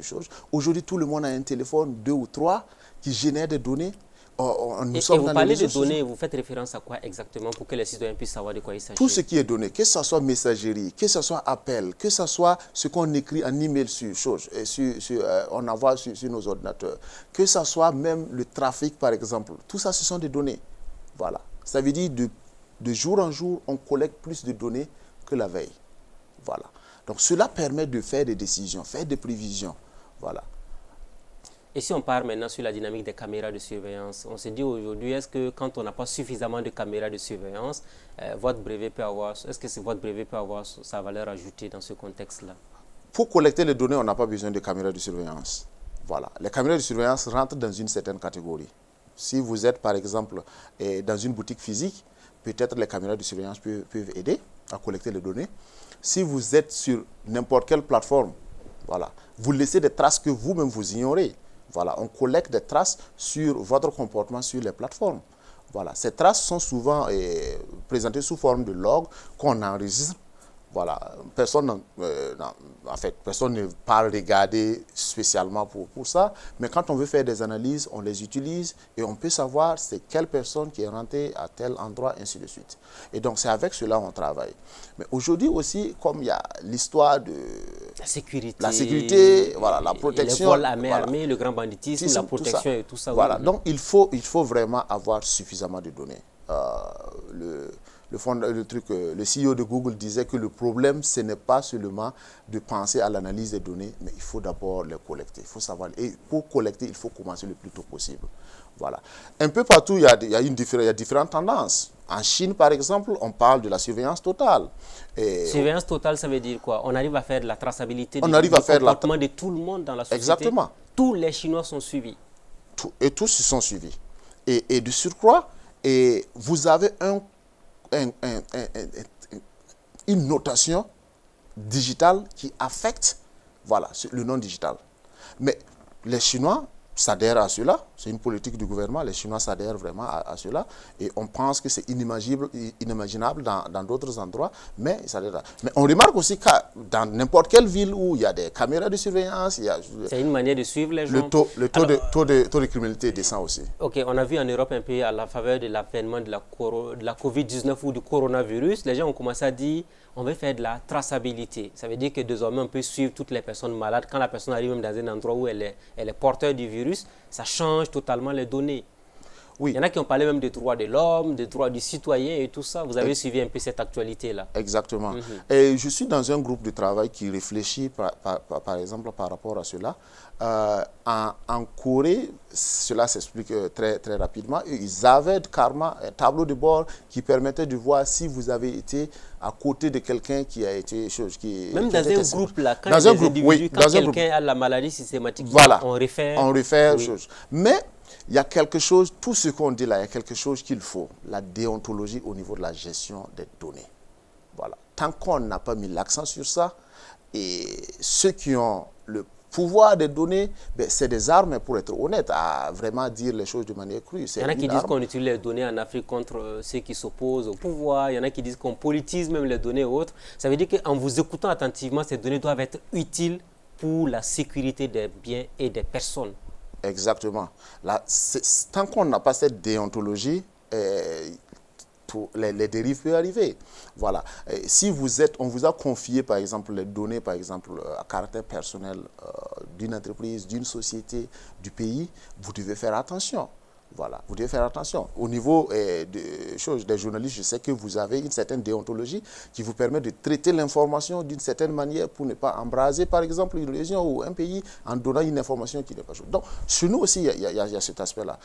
Aujourd'hui, tout le monde a un téléphone, 2 ou 3, qui génèrent des données. Et vous parlez de données, vous faites référence à quoi exactement pour que les citoyens puissent savoir de quoi il s'agit? Tout ce qui est donné, que ce soit messagerie, que ce soit appel, que ce soit ce qu'on écrit en email on envoie sur nos ordinateurs, que ce soit même le trafic par exemple, tout ça ce sont des données. Voilà. Ça veut dire de jour en jour, on collecte plus de données que la veille. Voilà. Donc cela permet de faire des décisions, faire des prévisions. Voilà. Et si on part maintenant sur la dynamique des caméras de surveillance, on se dit aujourd'hui, est-ce que quand on n'a pas suffisamment de caméras de surveillance, votre brevet peut avoir, est-ce que votre brevet peut avoir sa valeur ajoutée dans ce contexte-là? Pour collecter les données, on n'a pas besoin de caméras de surveillance. Voilà. Les caméras de surveillance rentrent dans une certaine catégorie. Si vous êtes par exemple dans une boutique physique, peut-être les caméras de surveillance peuvent aider à collecter les données. Si vous êtes sur n'importe quelle plateforme, voilà, vous laissez des traces que vous-même vous ignorez. Voilà, on collecte des traces sur votre comportement sur les plateformes. Voilà, ces traces sont souvent présentées sous forme de log qu'on enregistre. Voilà, personne ne parle regarder spécialement pour ça, mais quand on veut faire des analyses, on les utilise et on peut savoir c'est quelle personne qui est rentrée à tel endroit, ainsi de suite. Et donc c'est avec cela qu'on travaille. Mais aujourd'hui aussi, comme il y a l'histoire de la sécurité, voilà, la protection, les vols à main armée, le grand banditisme, la protection et tout ça. Voilà, oui. Donc il faut vraiment avoir suffisamment de données. Le CEO de Google disait que le problème, ce n'est pas seulement de penser à l'analyse des données, mais il faut d'abord les collecter. Il faut savoir. Et pour collecter, il faut commencer le plus tôt possible. Voilà. Un peu partout, il y a différentes tendances. En Chine, par exemple, on parle de la surveillance totale. Surveillance totale, ça veut dire quoi? On arrive à faire de la traçabilité du comportement de tout le monde dans la société. Exactement. Tous les Chinois sont suivis. Et tous sont suivis. Et de surcroît, vous avez une notation digitale qui affecte le non digital. Mais les Chinois s'adhèrent à cela, c'est une politique du gouvernement, les Chinois s'adhèrent vraiment à cela et on pense que c'est inimaginable dans d'autres endroits, mais on remarque aussi que dans n'importe quelle ville où il y a des caméras de surveillance, c'est une manière de suivre les gens. Le taux de criminalité descend aussi. Ok, on a vu en Europe un peu à la faveur de l'avènement de la Covid-19 ou du coronavirus, les gens ont commencé à dire on veut faire de la traçabilité. Ça veut dire que désormais on peut suivre toutes les personnes malades. Quand la personne arrive même dans un endroit où elle est porteur du virus, ça change totalement les données. Oui. Il y en a qui ont parlé même des droits de l'homme, des droits du citoyen et tout ça. Vous avez suivi un peu cette actualité-là. Exactement. Et je suis dans un groupe de travail qui réfléchit, par exemple, par rapport à cela. En Corée, cela s'explique très, très rapidement. Ils avaient carrément un tableau de bord qui permettait de voir si vous avez été à côté de quelqu'un qui a été... Même dans un groupe, là, quand quelqu'un a la maladie systématique, voilà, on réfère... On réfère aux choses. Mais il y a quelque chose, tout ce qu'on dit là, il y a quelque chose qu'il faut, la déontologie au niveau de la gestion des données. Voilà. Tant qu'on n'a pas mis l'accent sur ça, et ceux qui ont le pouvoir des données, c'est des armes, pour être honnête, à vraiment dire les choses de manière crue. Il y en a qui disent qu'on utilise les données en Afrique contre ceux qui s'opposent au pouvoir. Il y en a qui disent qu'on politise même les données et autres. Ça veut dire qu'en vous écoutant attentivement, ces données doivent être utiles pour la sécurité des biens et des personnes. Exactement. Là, tant qu'on n'a pas cette déontologie, les dérives peuvent arriver. Voilà. Si on vous a confié, par exemple, les données, par exemple, à caractère personnel d'une entreprise, d'une société, du pays, vous devez faire attention. Voilà, vous devez faire attention. Au niveau des journalistes, je sais que vous avez une certaine déontologie qui vous permet de traiter l'information d'une certaine manière pour ne pas embraser, par exemple, une région ou un pays en donnant une information qui n'est pas juste. Donc, chez nous aussi, il y a cet aspect-là.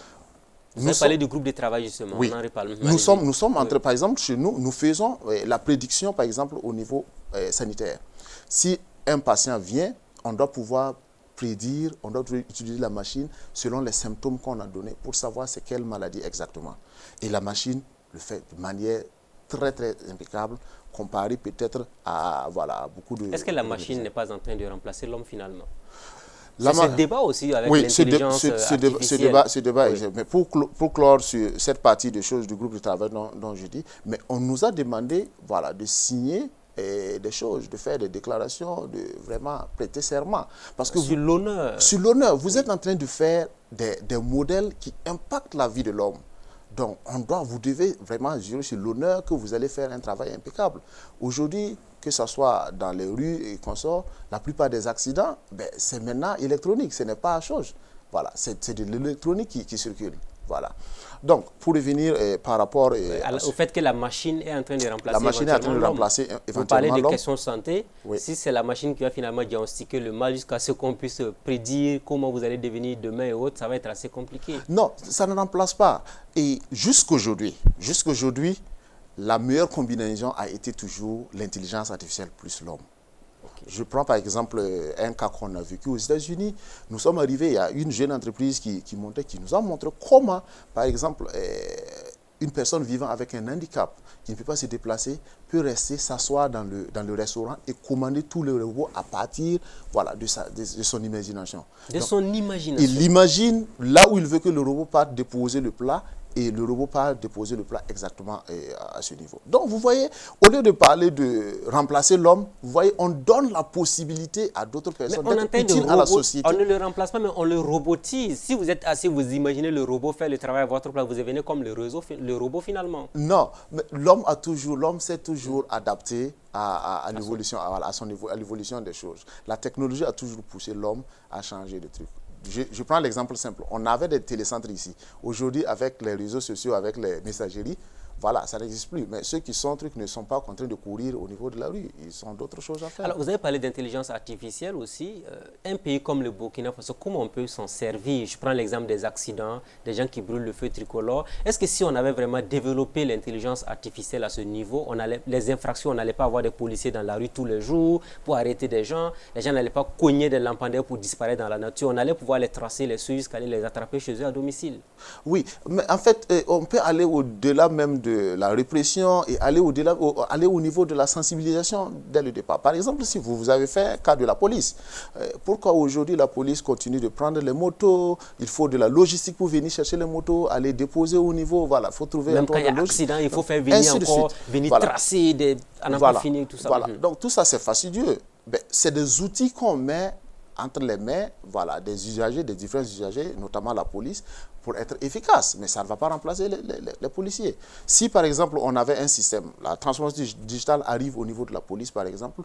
Vous avez parlé du groupe de travail, justement. Oui. On en reparle. Nous sommes entre, par exemple, chez nous, nous faisons la prédiction, par exemple, au niveau sanitaire. Si un patient vient, on doit pouvoir prédire, on doit utiliser la machine selon les symptômes qu'on a donnés pour savoir c'est quelle maladie exactement. Et la machine le fait de manière très, très impeccable, comparée peut-être à beaucoup de... Est-ce que la machine n'est pas en train de remplacer l'homme finalement? C'est ce débat aussi avec l'intelligence artificielle. Ce débat oui. Mais pour clore sur cette partie des choses du groupe de travail dont je dis, mais on nous a demandé de signer des choses, de faire des déclarations, de vraiment prêter serment. Parce que sur l'honneur. Sur l'honneur, vous êtes en train de faire des modèles qui impactent la vie de l'homme. Donc, vous devez vraiment jurer sur l'honneur que vous allez faire un travail impeccable. Aujourd'hui, que ce soit dans les rues et consorts, la plupart des accidents, c'est maintenant électronique, ce n'est pas à chose. Voilà, c'est de l'électronique qui circule. Voilà. Donc, pour revenir par rapport au fait que la machine est en train de remplacer la machine est en train de remplacer éventuellement vous parlez de questions de santé. Oui. Si c'est la machine qui va finalement diagnostiquer le mal jusqu'à ce qu'on puisse prédire comment vous allez devenir demain et autres, ça va être assez compliqué. Non, ça ne remplace pas. Et jusqu'aujourd'hui, la meilleure combinaison a été toujours l'intelligence artificielle plus l'homme. Je prends par exemple un cas qu'on a vécu aux États-Unis. Nous sommes arrivés, il y a une jeune entreprise qui nous a montré comment, par exemple, une personne vivant avec un handicap qui ne peut pas se déplacer peut rester s'asseoir dans le restaurant et commander tous les robots à partir de son imagination. Son imagination. Il imagine là où il veut que le robot parte déposer le plat et le robot part déposer le plat exactement à ce niveau. Donc vous voyez, au lieu de parler de remplacer l'homme, vous voyez, on donne la possibilité à d'autres personnes d'être utiles à la société. On ne le remplace pas, mais on le robotise. Si vous êtes assis, vous imaginez le robot faire le travail à votre place, vous devenez comme le robot finalement. Non, mais l'homme s'est toujours adapté à l'évolution, à l'évolution des choses. La technologie a toujours poussé l'homme à changer de trucs. Je prends l'exemple simple. On avait des télécentres ici. Aujourd'hui, avec les réseaux sociaux, avec les messageries, voilà, ça n'existe plus. Mais ceux qui sont trucs ne sont pas en train de courir au niveau de la rue. Ils ont d'autres choses à faire. Alors, vous avez parlé d'intelligence artificielle aussi. Un pays comme le Burkina Faso, comment on peut s'en servir? Je prends l'exemple des accidents, des gens qui brûlent le feu tricolore. Est-ce que si on avait vraiment développé l'intelligence artificielle à ce niveau, les infractions, on n'allait pas avoir des policiers dans la rue tous les jours pour arrêter des gens. Les gens n'allaient pas cogner des lampadaires pour disparaître dans la nature. On allait pouvoir les tracer, les suivre jusqu'à aller les attraper chez eux à domicile. Oui, mais en fait, on peut aller au-delà même de la répression et aller au niveau de la sensibilisation dès le départ. Par exemple, si vous avez fait un cas de la police, pourquoi aujourd'hui la police continue de prendre les motos? Il faut de la logistique pour venir chercher les motos, aller déposer au niveau, voilà, il faut trouver même quand il y a accident, il faut faire venir tracer, à n'en pas finir, tout ça. Voilà. Donc tout ça c'est fastidieux. C'est des outils qu'on met entre les mains, voilà, des usagers, des différents usagers, notamment la police, pour être efficace. Mais ça ne va pas remplacer les policiers. Si, par exemple, on avait un système, la transformation digitale arrive au niveau de la police, par exemple,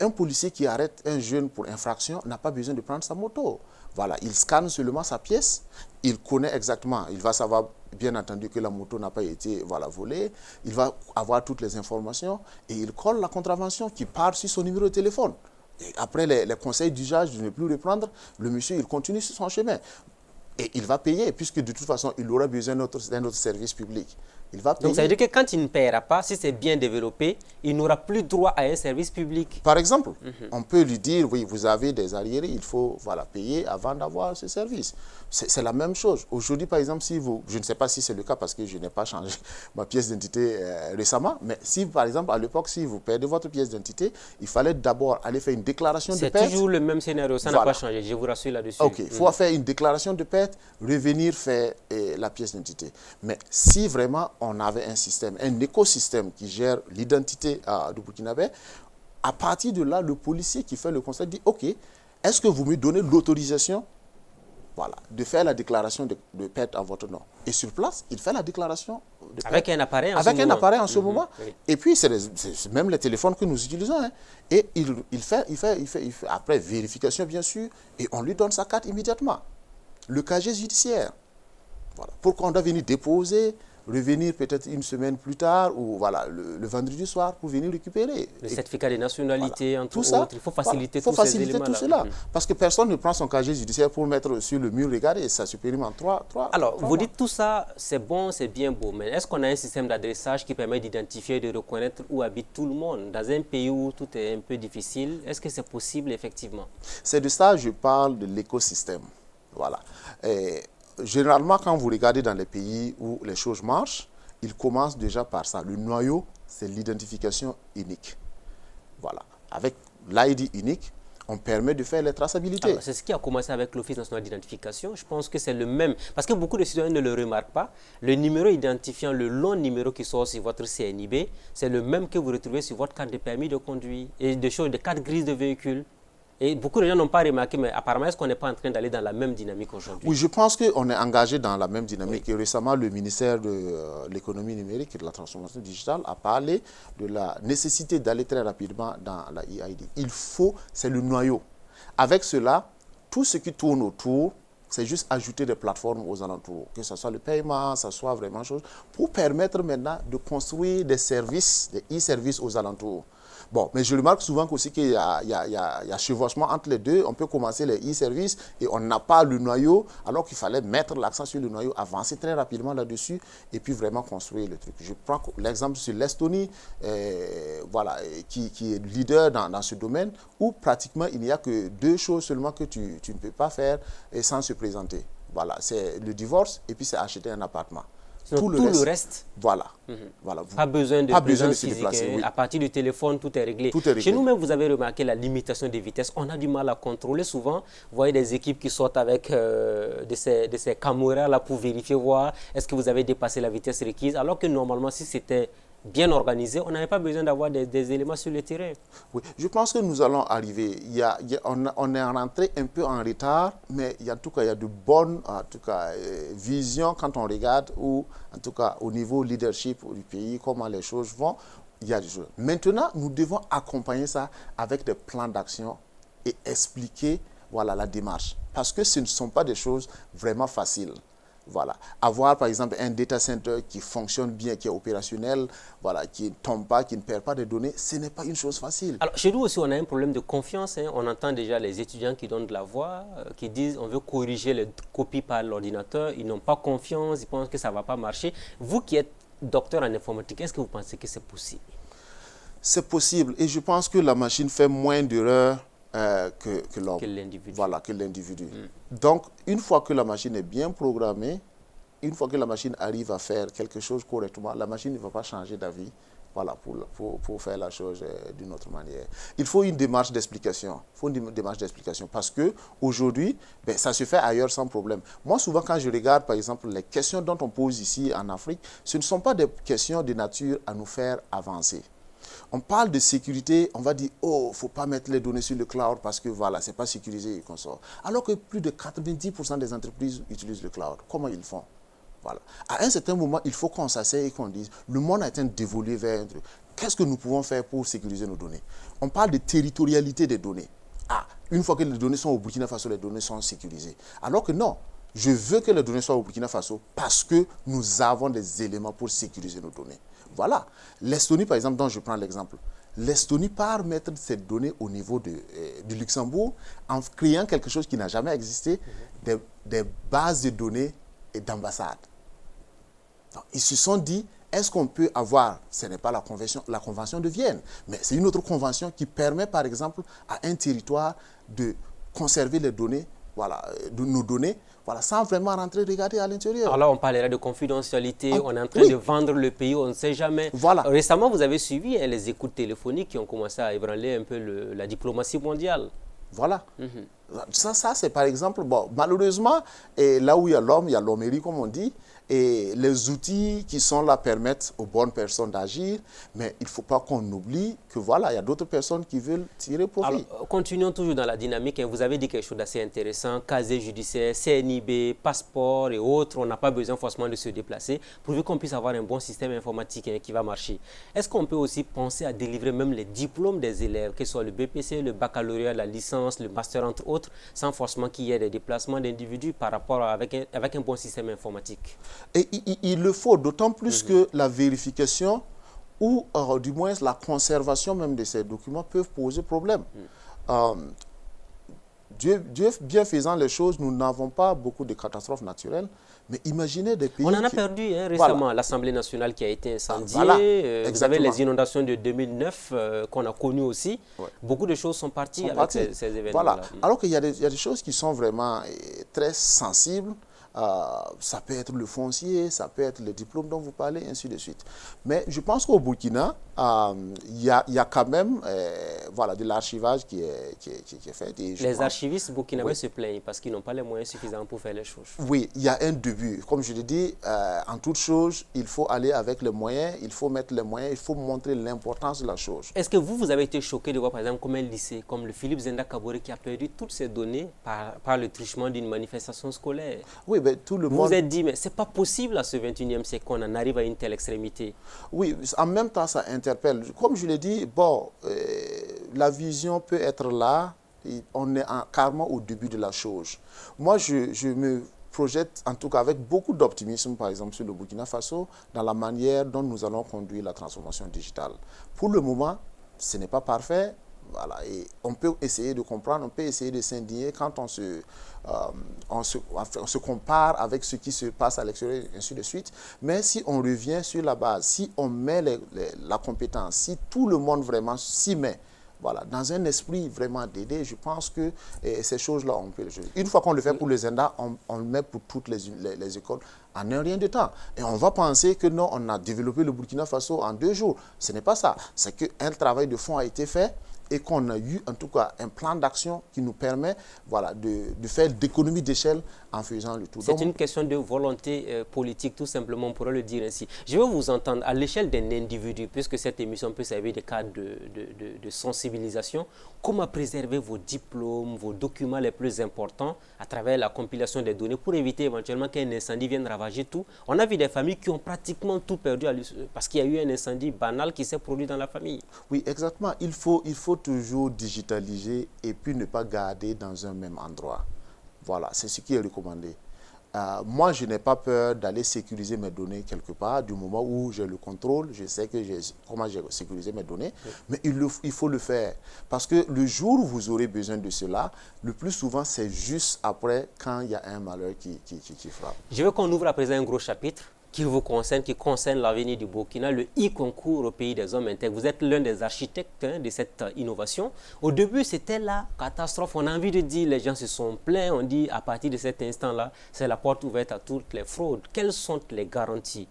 un policier qui arrête un jeune pour infraction n'a pas besoin de prendre sa moto. Voilà, il scanne seulement sa pièce, il connaît exactement, il va savoir, bien entendu, que la moto n'a pas été volée, il va avoir toutes les informations et il colle la contravention qui part sur son numéro de téléphone. Et après les conseils d'usage de ne plus reprendre, le monsieur, il continue sur son chemin. Et il va payer, puisque de toute façon, il aura besoin d'un autre service public. Il va payer. Donc ça veut dire que quand il ne paiera pas, si c'est bien développé, il n'aura plus droit à un service public. Par exemple, on peut lui dire, oui, vous avez des arriérés, il faut payer avant d'avoir ce service. C'est la même chose. Aujourd'hui, par exemple, si vous, je ne sais pas si c'est le cas parce que je n'ai pas changé ma pièce d'identité récemment, mais si, par exemple, à l'époque, si vous perdez votre pièce d'identité, il fallait d'abord aller faire une déclaration de perte. C'est toujours le même scénario, ça n'a pas changé, je vous rassure là-dessus. Ok, il faut faire une déclaration de perte, revenir faire la pièce d'identité. Mais si vraiment on avait un système, un écosystème qui gère l'identité du Burkinabé, à partir de là, le policier qui fait le constat dit, ok, est-ce que vous me donnez l'autorisation de faire la déclaration de perte en votre nom? Et sur place, il fait la déclaration de perte. Avec un appareil en ce moment. Oui. Et puis, c'est même les téléphones que nous utilisons. Hein. Et il fait, après vérification, bien sûr, et on lui donne sa carte immédiatement. Le casier judiciaire. Voilà. Pourquoi on doit venir déposer, revenir peut-être une semaine plus tard ou le vendredi soir pour venir récupérer. Le certificat de nationalité, entre autres, il faut faciliter tout cela. Parce que personne ne prend son casier judiciaire pour le mettre sur le mur, regardez, ça se périme en trois. Alors, vous dites tout ça, c'est bon, c'est bien beau, mais est-ce qu'on a un système d'adressage qui permet d'identifier, de reconnaître où habite tout le monde? Dans un pays où tout est un peu difficile, est-ce que c'est possible effectivement? C'est de ça que je parle, de l'écosystème. Voilà. Généralement, quand vous regardez dans les pays où les choses marchent, ils commencent déjà par ça. Le noyau, c'est l'identification unique. Voilà. Avec l'ID unique, on permet de faire les traçabilités. C'est ce qui a commencé avec l'Office national d'identification. Je pense que c'est le même, parce que beaucoup de citoyens ne le remarquent pas. Le numéro identifiant, le long numéro qui sort sur votre CNIB, c'est le même que vous retrouvez sur votre carte de permis de conduire et des cartes grises de véhicule. Et beaucoup de gens n'ont pas remarqué, mais apparemment, est-ce qu'on n'est pas en train d'aller dans la même dynamique aujourd'hui? Oui, je pense qu'on est engagé dans la même dynamique. Oui. Et récemment, le ministère de l'économie numérique et de la transformation digitale a parlé de la nécessité d'aller très rapidement dans la EID. Il faut, c'est le noyau. Avec cela, tout ce qui tourne autour, c'est juste ajouter des plateformes aux alentours, que ce soit le paiement, que ce soit vraiment chose, pour permettre maintenant de construire des services, des e-services aux alentours. Bon, mais je remarque souvent aussi qu'il y a chevauchement entre les deux. On peut commencer les e-services et on n'a pas le noyau, alors qu'il fallait mettre l'accent sur le noyau, avancer très rapidement là-dessus et puis vraiment construire le truc. Je prends l'exemple sur l'Estonie, voilà, qui est leader dans ce domaine, où pratiquement il n'y a que 2 choses seulement que tu ne peux pas faire sans se présenter. Voilà, c'est le divorce et puis c'est acheter un appartement. Tout le reste, voilà. Voilà. Pas besoin de présence physique. Oui. À partir du téléphone, tout est réglé. Chez nous-mêmes, vous avez remarqué la limitation des vitesses. On a du mal à contrôler souvent. Vous voyez des équipes qui sortent avec de ces caméras là pour vérifier, voir est-ce que vous avez dépassé la vitesse requise. Alors que normalement, si c'était bien organisé, on n'avait pas besoin d'avoir des éléments sur le terrain. Oui, je pense que nous allons arriver. On est rentré un peu en retard, mais en tout cas, il y a de bonnes visions quand on regarde, ou en tout cas au niveau leadership du pays, comment les choses vont. Il y a des choses. Maintenant, nous devons accompagner ça avec des plans d'action et expliquer voilà, la démarche. Parce que ce ne sont pas des choses vraiment faciles. Voilà. Avoir par exemple un data center qui fonctionne bien, qui est opérationnel, voilà, qui ne tombe pas, qui ne perd pas de données, ce n'est pas une chose facile. Alors chez nous aussi on a un problème de confiance, hein. On entend déjà les étudiants qui donnent de la voix, qui disent on veut corriger les copies par l'ordinateur, ils n'ont pas confiance, ils pensent que ça ne va pas marcher. Vous qui êtes docteur en informatique, est-ce que vous pensez que c'est possible? C'est possible et je pense que la machine fait moins d'erreurs que l'homme. Que l'individu. Voilà, que l'individu. Donc, une fois que la machine est bien programmée, une fois que la machine arrive à faire quelque chose correctement, la machine ne va pas changer d'avis, voilà, pour faire la chose d'une autre manière. Il faut une démarche d'explication. Il faut une démarche d'explication parce qu'aujourd'hui, ça se fait ailleurs sans problème. Moi, souvent, quand je regarde, par exemple, les questions dont on pose ici en Afrique, ce ne sont pas des questions de nature à nous faire avancer. On parle de sécurité, on va dire, oh, il ne faut pas mettre les données sur le cloud parce que voilà, ce n'est pas sécurisé et qu'on sort. Alors que plus de 90% des entreprises utilisent le cloud. Comment ils font? Voilà. À un certain moment, il faut qu'on s'asseye et qu'on dise, le monde est en train d'évoluer vers un truc. Qu'est-ce que nous pouvons faire pour sécuriser nos données? On parle de territorialité des données. Ah, une fois que les données sont au Burkina Faso, les données sont sécurisées. Alors que non, je veux que les données soient au Burkina Faso parce que nous avons des éléments pour sécuriser nos données. Voilà. L'Estonie, par exemple, dont je prends l'exemple, l'Estonie part mettre ces données au niveau du Luxembourg en créant quelque chose qui n'a jamais existé, des bases de données et d'ambassades. Ils se sont dit, est-ce qu'on peut avoir, ce n'est pas la convention de Vienne, mais c'est une autre convention qui permet, par exemple, à un territoire de conserver les données, voilà, de nos données, voilà, sans vraiment rentrer regarder à l'intérieur. Alors là, on parlera de confidentialité, on est en train de vendre le pays, on ne sait jamais. Voilà. Récemment, vous avez suivi les écoutes téléphoniques qui ont commencé à ébranler un peu la diplomatie mondiale. Voilà. Ça c'est par exemple, bon, malheureusement, et là où il y a l'hommerie, comme on dit, et les outils qui sont là permettent aux bonnes personnes d'agir, mais il ne faut pas qu'on oublie que voilà, il y a d'autres personnes qui veulent tirer profit. Alors, continuons toujours dans la dynamique. Vous avez dit quelque chose d'assez intéressant, casier judiciaire, CNIB, passeport et autres. On n'a pas besoin forcément de se déplacer, pourvu qu'on puisse avoir un bon système informatique qui va marcher. Est-ce qu'on peut aussi penser à délivrer même les diplômes des élèves, que ce soit le BPC, le baccalauréat, la licence, le master, entre autres, sans forcément qu'il y ait des déplacements d'individus par rapport avec un bon système informatique? Et il le faut, d'autant plus que la vérification ou du moins la conservation même de ces documents peuvent poser problème. Dieu bien faisant les choses, nous n'avons pas beaucoup de catastrophes naturelles, mais imaginez des pays... On en a perdu récément, voilà. L'Assemblée nationale qui a été incendiée, voilà. Vous avez les inondations de 2009 qu'on a connues aussi. Ouais. Beaucoup de choses sont parties avec ces événements-là. Voilà. Alors qu'il y a des choses qui sont vraiment très sensibles. Ça peut être le foncier, ça peut être le diplôme dont vous parlez, ainsi de suite. Mais je pense qu'au Burkina, il y a quand même voilà, de l'archivage qui est fait. Les archivistes burkinabés se plaignent parce qu'ils n'ont pas les moyens suffisants pour faire les choses. Oui, il y a un début. Comme je l'ai dit, en toute chose, il faut aller avec les moyens, il faut mettre les moyens, il faut montrer l'importance de la chose. Est-ce que vous avez été choqué de voir, par exemple, comme un lycée, comme le Philippe Zenda Kabore, qui a perdu toutes ses données par le truchement d'une manifestation scolaire? Oui, mais tout le monde... Vous vous êtes dit, mais ce n'est pas possible à ce 21e siècle qu'on en arrive à une telle extrémité. Oui, en même temps, ça interpelle. Comme je l'ai dit, bon, la vision peut être là, et on est carrément au début de la chose. Moi, je me projette, en tout cas avec beaucoup d'optimisme, par exemple, sur le Burkina Faso, dans la manière dont nous allons conduire la transformation digitale. Pour le moment, ce n'est pas parfait. Voilà, et on peut essayer de comprendre, on peut essayer de s'indigner quand on se compare avec ce qui se passe à l'extérieur, et ainsi de suite. Mais si on revient sur la base, si on met la compétence, si tout le monde vraiment s'y met, voilà, dans un esprit vraiment d'aider, je pense que ces choses-là, on peut les jouer. Une fois qu'on le fait pour les Zenda, on le met pour toutes les écoles en un rien de temps. Et on va penser que non, on a développé le Burkina Faso en 2 jours. Ce n'est pas ça. C'est qu'un travail de fond a été fait et qu'on a eu en tout cas un plan d'action qui nous permet, voilà, de faire d'économie d'échelle en faisant le tout. C'est une question de volonté politique, tout simplement, on pourrait le dire ainsi. Je veux vous entendre à l'échelle d'un individu, puisque cette émission peut servir de cadre de sensibilisation. Comment préserver vos diplômes, vos documents les plus importants à travers la compilation des données pour éviter éventuellement qu'un incendie vienne ravager tout? On a vu des familles qui ont pratiquement tout perdu parce qu'il y a eu un incendie banal qui s'est produit dans la famille. Oui, exactement. Il faut toujours digitaliser et puis ne pas garder dans un même endroit. Voilà, c'est ce qui est recommandé. Moi, je n'ai pas peur d'aller sécuriser mes données quelque part du moment où j'ai le contrôle. Je sais comment j'ai sécurisé mes données, oui. Mais il faut le faire. Parce que le jour où vous aurez besoin de cela, le plus souvent, c'est juste après quand il y a un malheur qui frappe. Je veux qu'on ouvre à présent un gros chapitre qui vous concerne, qui concerne l'avenir du Burkina, le e-concours au pays des hommes intègres. Vous êtes l'un des architectes de cette innovation. Au début, c'était la catastrophe. On a envie de dire, les gens se sont plaints. On dit, à partir de cet instant-là, c'est la porte ouverte à toutes les fraudes. Quelles sont les garanties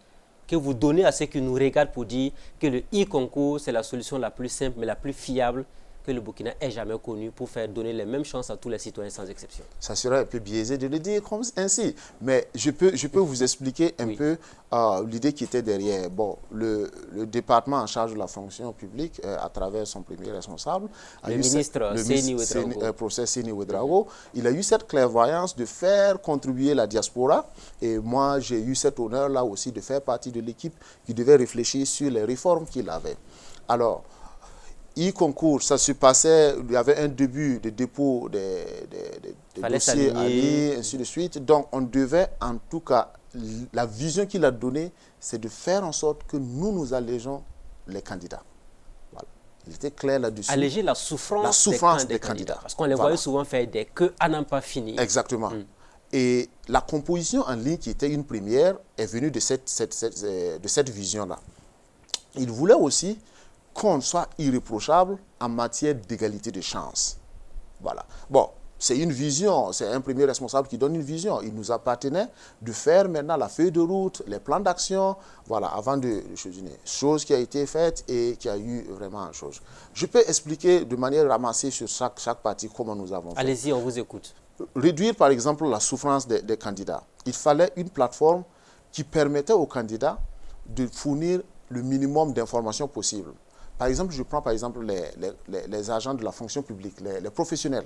que vous donnez à ceux qui nous regardent pour dire que le e-concours, c'est la solution la plus simple, mais la plus fiable que le Burkina ait jamais connu pour faire donner les mêmes chances à tous les citoyens sans exception? Ça serait un peu biaisé de le dire comme ainsi, mais je peux vous expliquer un peu l'idée qui était derrière. Bon, le département en charge de la fonction publique, à travers son premier responsable, le ministre Séni Ouedraogo, il a eu cette clairvoyance de faire contribuer la diaspora, et moi j'ai eu cet honneur-là aussi de faire partie de l'équipe qui devait réfléchir sur les réformes qu'il avait. Alors, e-concours, ça se passait, il y avait un début de dépôt des dossiers à lire, ainsi de suite. Donc, on devait, en tout cas, la vision qu'il a donnée, c'est de faire en sorte que nous allégeons les candidats. Voilà. Il était clair là-dessus. Alléger la souffrance des candidats. Parce qu'on les voyait souvent faire des queues à n'en pas finir. Exactement. Et la composition en ligne, qui était une première, est venue de cette vision-là. Il voulait aussi qu'on soit irréprochable en matière d'égalité de chance. Voilà. Bon, c'est une vision, c'est un premier responsable qui donne une vision. Il nous appartenait de faire maintenant la feuille de route, les plans d'action, voilà, avant de choisir. Chose qui a été faite et qui a eu vraiment une chose. Je peux expliquer de manière ramassée sur chaque partie comment nous avons fait. Allez-y, on vous écoute. Réduire par exemple la souffrance des candidats. Il fallait une plateforme qui permettait aux candidats de fournir le minimum d'informations possibles. Par exemple, je prends par exemple les agents de la fonction publique, les professionnels.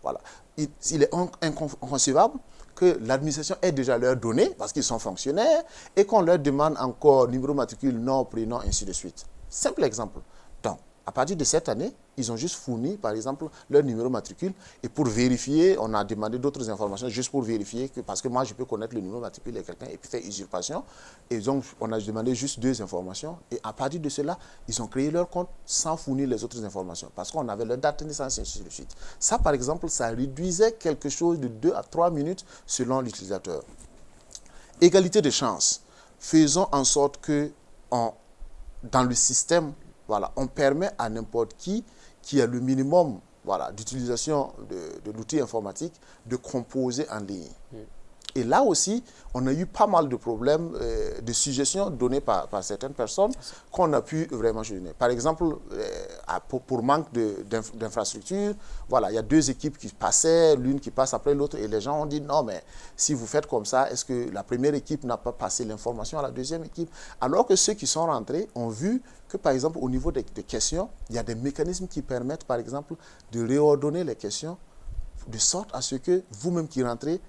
Voilà. Il est inconcevable que l'administration ait déjà leurs données, parce qu'ils sont fonctionnaires, et qu'on leur demande encore numéro matricule, nom, prénom, ainsi de suite. Simple exemple. Donc, à partir de cette année, ils ont juste fourni, par exemple, leur numéro matricule. Et pour vérifier, on a demandé d'autres informations, juste pour vérifier, parce que moi, je peux connaître le numéro matricule de quelqu'un et puis faire usurpation. Et donc, on a demandé juste 2 informations. Et à partir de cela, ils ont créé leur compte sans fournir les autres informations. Parce qu'on avait leur date de naissance et ainsi de suite. Ça, par exemple, ça réduisait quelque chose de 2 à 3 minutes selon l'utilisateur. Égalité de chance. Faisons en sorte que, dans le système, voilà, on permet à n'importe qui a le minimum, voilà, d'utilisation de l'outil informatique de composer en ligne. Et là aussi, on a eu pas mal de problèmes, de suggestions données par certaines personnes qu'on a pu vraiment gêner. Par exemple, pour manque d'infrastructures, voilà, il y a 2 équipes qui passaient, l'une qui passe après l'autre, et les gens ont dit non, mais si vous faites comme ça, est-ce que la première équipe n'a pas passé l'information à la deuxième équipe? Alors que ceux qui sont rentrés ont vu que, par exemple, au niveau des questions, il y a des mécanismes qui permettent, par exemple, de réordonner les questions de sorte à ce que vous-même qui rentrez,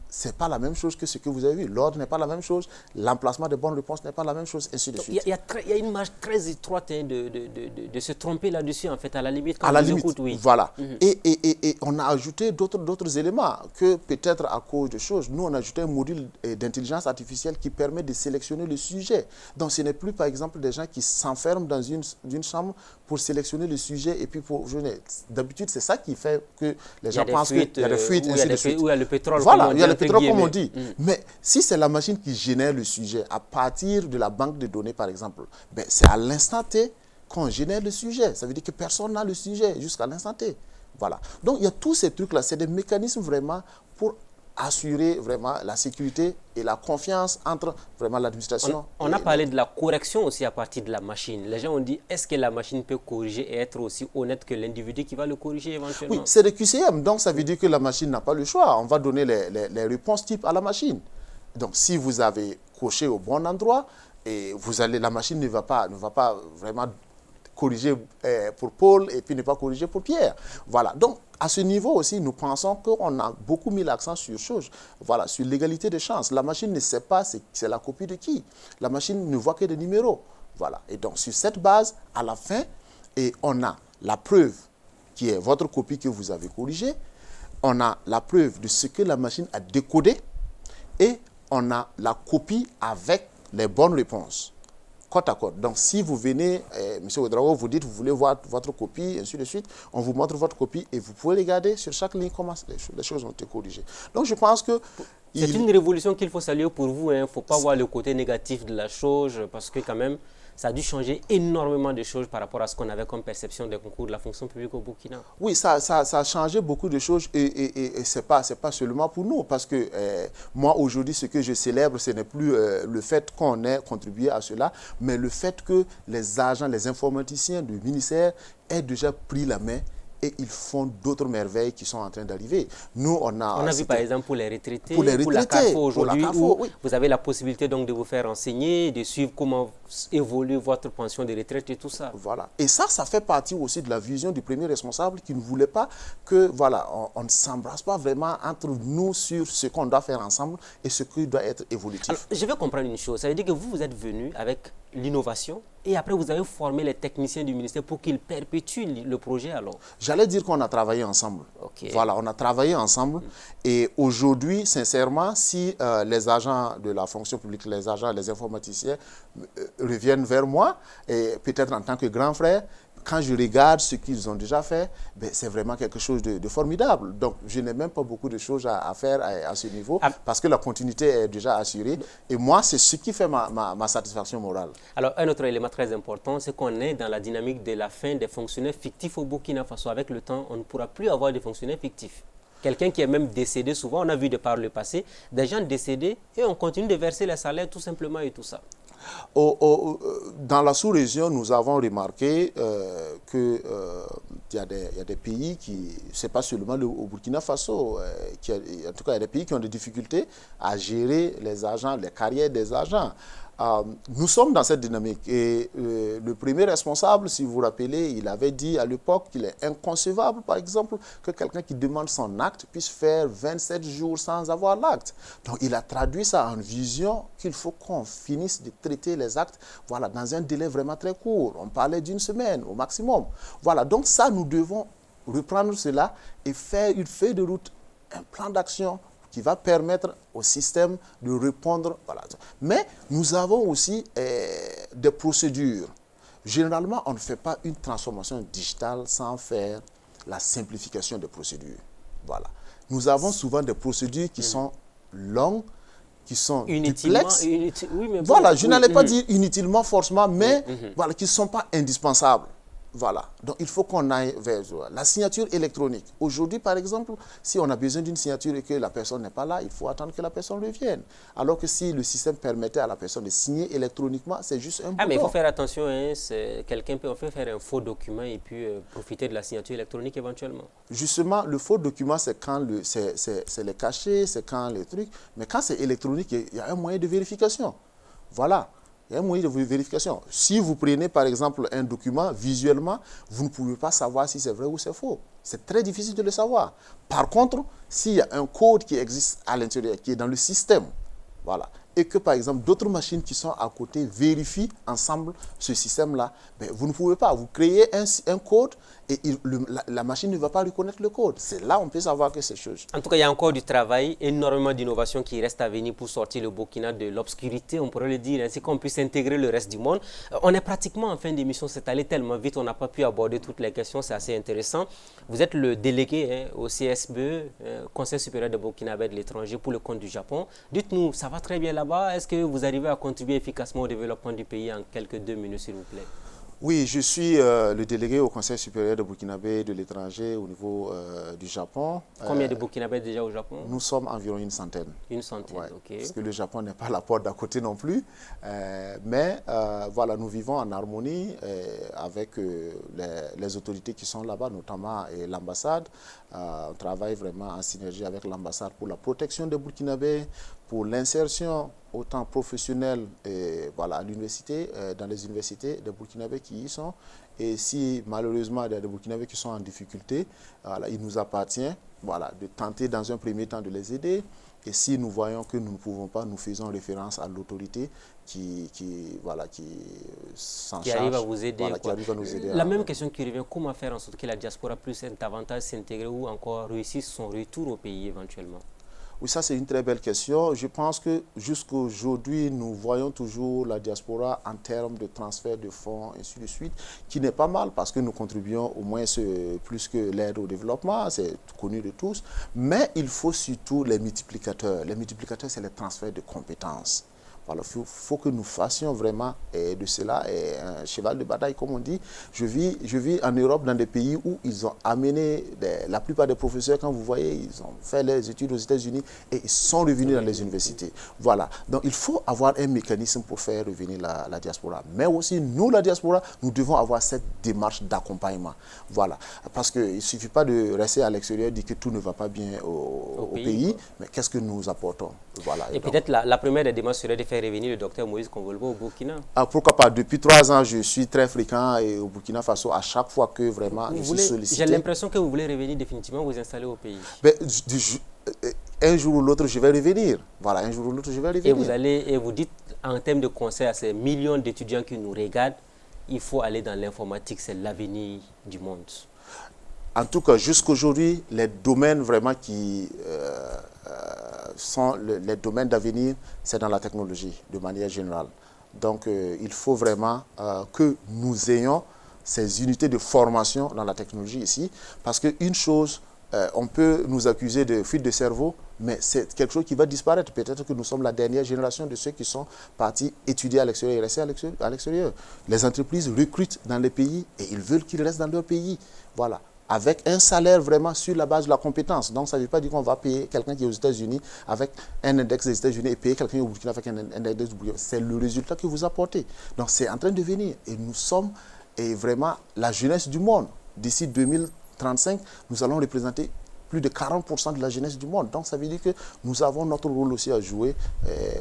ce n'est pas la même chose que ce que vous avez vu. L'ordre n'est pas la même chose, l'emplacement des bonnes réponses n'est pas la même chose, ainsi de suite. Il y a une marge très étroite de se tromper là-dessus, en fait, à la limite, quand à la on limite, écoute, oui. Voilà. Et on a ajouté d'autres éléments que peut-être à cause de choses. Nous, on a ajouté un module d'intelligence artificielle qui permet de sélectionner le sujet. Donc, ce n'est plus, par exemple, des gens qui s'enferment dans une chambre pour sélectionner le sujet et puis pour jeûner. D'habitude, c'est ça qui fait que les gens pensent qu'il y a des fuites, ainsi de suite. Où il y a le pétrole, voilà, il y a le pétrole, comme on dit. Mais si c'est la machine qui génère le sujet à partir de la banque de données, par exemple, ben, c'est à l'instant T qu'on génère le sujet. Ça veut dire que personne n'a le sujet jusqu'à l'instant T. Voilà. Donc, il y a tous ces trucs-là. C'est des mécanismes vraiment pour assurer vraiment la sécurité et la confiance entre vraiment l'administration. On a parlé de la correction aussi à partir de la machine. Les gens ont dit, est-ce que la machine peut corriger et être aussi honnête que l'individu qui va le corriger éventuellement? Oui, c'est le QCM. Donc, ça veut dire que la machine n'a pas le choix. On va donner les réponses types à la machine. Donc, si vous avez coché au bon endroit, et la machine ne va pas vraiment corriger pour Paul et puis ne pas corriger pour Pierre. Voilà. Donc, à ce niveau aussi, nous pensons qu'on a beaucoup mis l'accent sur chose, voilà, sur l'égalité des chances. La machine ne sait pas c'est la copie de qui. La machine ne voit que des numéros. Voilà. Et donc, sur cette base, à la fin, et on a la preuve qui est votre copie que vous avez corrigée. On a la preuve de ce que la machine a décodé et on a la copie avec les bonnes réponses. Côte à côte. Donc, si vous venez, M. Ouedraogo, vous dites, vous voulez voir votre copie, ainsi de suite, on vous montre votre copie et vous pouvez regarder sur chaque ligne comment les choses ont été corrigées. Donc, je pense que... C'est une révolution qu'il faut saluer pour vous. Il ne faut pas voir le côté négatif de la chose parce que quand même, ça a dû changer énormément de choses par rapport à ce qu'on avait comme perception des concours de la fonction publique au Burkina. Oui, ça a changé beaucoup de choses et ce n'est pas seulement pour nous parce que moi, aujourd'hui, ce que je célèbre, ce n'est plus le fait qu'on ait contribué à cela, mais le fait que les agents, les informaticiens du ministère aient déjà pris la main et ils font d'autres merveilles qui sont en train d'arriver. Nous, on a vu par exemple pour les retraités, pour la CARFO aujourd'hui, où oui. Vous avez la possibilité donc de vous faire enseigner, de suivre comment évolue votre pension de retraite et tout ça. Voilà. Et ça fait partie aussi de la vision du premier responsable qui ne voulait pas que, voilà, on ne s'embrasse pas vraiment entre nous sur ce qu'on doit faire ensemble et ce qui doit être évolutif. Alors, je vais comprendre une chose. Ça veut dire que vous êtes venu avec l'innovation et après vous avez formé les techniciens du ministère pour qu'ils perpétuent le projet alors? J'allais dire qu'on a travaillé ensemble. Okay. Voilà, on a travaillé ensemble. Et aujourd'hui, sincèrement, si les agents de la fonction publique, les agents, les informaticiens reviennent vers moi, et peut-être en tant que grand frère, quand je regarde ce qu'ils ont déjà fait, ben, c'est vraiment quelque chose de formidable. Donc, je n'ai même pas beaucoup de choses à faire à ce niveau parce que la continuité est déjà assurée. Et moi, c'est ce qui fait ma satisfaction morale. Alors, un autre élément très important, c'est qu'on est dans la dynamique de la fin des fonctionnaires fictifs au Burkina Faso. Avec le temps, on ne pourra plus avoir de fonctionnaires fictifs. Quelqu'un qui est même décédé, souvent, on a vu de par le passé, des gens décédés et on continue de verser les salaires tout simplement et tout ça. Dans la sous-région, nous avons remarqué qu'il y a des pays qui, ce n'est pas seulement au Burkina Faso, en tout cas, il y a des pays qui ont des difficultés à gérer les agents, les carrières des agents. Nous sommes dans cette dynamique et le premier responsable, si vous vous rappelez, il avait dit à l'époque qu'il est inconcevable, par exemple, que quelqu'un qui demande son acte puisse faire 27 jours sans avoir l'acte. Donc, il a traduit ça en vision qu'il faut qu'on finisse de traiter les actes, voilà, dans un délai vraiment très court. On parlait d'une semaine au maximum. Voilà, donc ça, nous devons reprendre cela et faire une feuille de route, un plan d'action qui va permettre au système de répondre. Voilà. Mais nous avons aussi des procédures. Généralement, on ne fait pas une transformation digitale sans faire la simplification des procédures. Voilà. Nous avons souvent des procédures qui sont longues, qui sont complexes. Oui, mais voilà, je n'allais pas dire inutilement forcément, mais voilà, qui ne sont pas indispensables. Voilà, donc il faut qu'on aille vers la signature électronique. Aujourd'hui, par exemple, si on a besoin d'une signature et que la personne n'est pas là, il faut attendre que la personne revienne. Alors que si le système permettait à la personne de signer électroniquement, c'est juste un bouton. Mais il faut faire attention, hein, quelqu'un peut faire un faux document et puis profiter de la signature électronique éventuellement. Justement, le faux document, c'est quand c'est les cachets, c'est quand les trucs. Mais quand c'est électronique, il y a un moyen de vérification. Voilà. Il y a un moyen de vérification. Si vous prenez par exemple un document, visuellement, vous ne pouvez pas savoir si c'est vrai ou c'est faux. C'est très difficile de le savoir. Par contre, s'il y a un code qui existe à l'intérieur, qui est dans le système, voilà, et que par exemple d'autres machines qui sont à côté vérifient ensemble ce système-là, vous ne pouvez pas. Vous créez un code et la machine ne va pas reconnaître le code. C'est là qu'on peut savoir que c'est chose. En tout cas, il y a encore du travail, énormément d'innovations qui restent à venir pour sortir le Burkina de l'obscurité, on pourrait le dire, ainsi qu'on puisse intégrer le reste du monde. On est pratiquement en fin d'émission, c'est allé tellement vite, on n'a pas pu aborder toutes les questions, c'est assez intéressant. Vous êtes le délégué au CSBE, Conseil supérieur de Burkinabé de l'étranger pour le compte du Japon. Dites-nous, ça va très bien là-bas? Est-ce que vous arrivez à contribuer efficacement au développement du pays en quelques 2 minutes, s'il vous plaît? Oui, je suis le délégué au Conseil supérieur de Burkinabé de l'étranger au niveau du Japon. Combien de Burkinabés déjà au Japon? Nous sommes environ une centaine. Une centaine, ouais, ok. Parce que le Japon n'est pas à la porte d'à côté non plus. Mais voilà, nous vivons en harmonie avec les autorités qui sont là-bas, notamment l'ambassade. On travaille vraiment en synergie avec l'ambassade pour la protection des Burkinabés, pour l'insertion autant professionnelle voilà, à l'université, dans les universités des Burkinabés qui y sont. Et si malheureusement il y a des Burkinabés qui sont en difficulté, voilà, il nous appartient voilà, de tenter dans un premier temps de les aider. Et si nous voyons que nous ne pouvons pas, nous faisons référence à l'autorité qui s'en charge. Qui arrive à vous aider. Voilà, qui arrive à nous aider. La même question qui revient, comment faire en sorte que la diaspora puisse davantage s'intégrer ou encore réussir son retour au pays éventuellement? Oui, ça c'est une très belle question. Je pense que jusqu'à aujourd'hui, nous voyons toujours la diaspora en termes de transfert de fonds, et ainsi de suite, qui n'est pas mal parce que nous contribuons au moins plus que l'aide au développement, c'est connu de tous. Mais il faut surtout les multiplicateurs. Les multiplicateurs, c'est les transferts de compétences. Voilà, faut que nous fassions vraiment de cela un cheval de bataille, comme on dit. Je vis en Europe dans des pays où ils ont amené la plupart des professeurs, quand vous voyez, ils ont fait leurs études aux États-Unis et ils sont revenus dans les universités. Voilà, donc il faut avoir un mécanisme pour faire revenir la diaspora. Mais aussi, nous, la diaspora, nous devons avoir cette démarche d'accompagnement. Voilà, parce qu'il ne suffit pas de rester à l'extérieur et dire que tout ne va pas bien au pays, mais qu'est-ce que nous apportons? Voilà. Et peut-être la première des démarches serait de faire revenir le docteur Moïse Convolbo au Burkina. Pourquoi pas? Depuis 3 ans, je suis très fréquent au Burkina Faso à chaque fois que vraiment je suis sollicité. J'ai l'impression que vous voulez revenir définitivement vous installer au pays. Un jour ou l'autre, je vais revenir. Voilà, un jour ou l'autre, je vais revenir. Et vous dites, en termes de conseils à ces millions d'étudiants qui nous regardent, il faut aller dans l'informatique, c'est l'avenir du monde. En tout cas, jusqu'aujourd'hui, les domaines vraiment qui sont les domaines d'avenir, c'est dans la technologie, de manière générale. Donc, il faut vraiment que nous ayons ces unités de formation dans la technologie ici, parce qu'une chose, on peut nous accuser de fuite de cerveau, mais c'est quelque chose qui va disparaître. Peut-être que nous sommes la dernière génération de ceux qui sont partis étudier à l'extérieur et rester à l'extérieur. Les entreprises recrutent dans les pays et ils veulent qu'ils restent dans leur pays. Voilà. Avec un salaire vraiment sur la base de la compétence. Donc, ça ne veut pas dire qu'on va payer quelqu'un qui est aux États-Unis avec un index des États-Unis et payer quelqu'un au Burkina avec un index du Burkina. C'est le résultat que vous apportez. Donc, c'est en train de venir. Et nous sommes vraiment la jeunesse du monde. D'ici 2035, nous allons représenter plus de 40% de la jeunesse du monde. Donc, ça veut dire que nous avons notre rôle aussi à jouer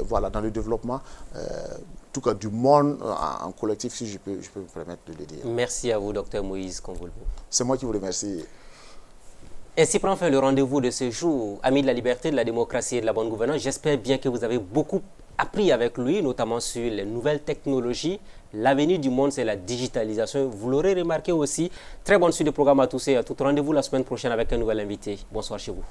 voilà, dans le développement en tout cas du monde en collectif, si je peux me permettre de le dire. Merci à vous, Dr Moïse Convolbo. C'est moi qui vous remercie. Ainsi prend fin le rendez-vous de ce jour. Amis de la liberté, de la démocratie et de la bonne gouvernance, j'espère bien que vous avez beaucoup appris avec lui, notamment sur les nouvelles technologies. L'avenir du monde, c'est la digitalisation. Vous l'aurez remarqué aussi. Très bonne suite de programme à tous et à toutes. Rendez-vous la semaine prochaine avec un nouvel invité. Bonsoir chez vous.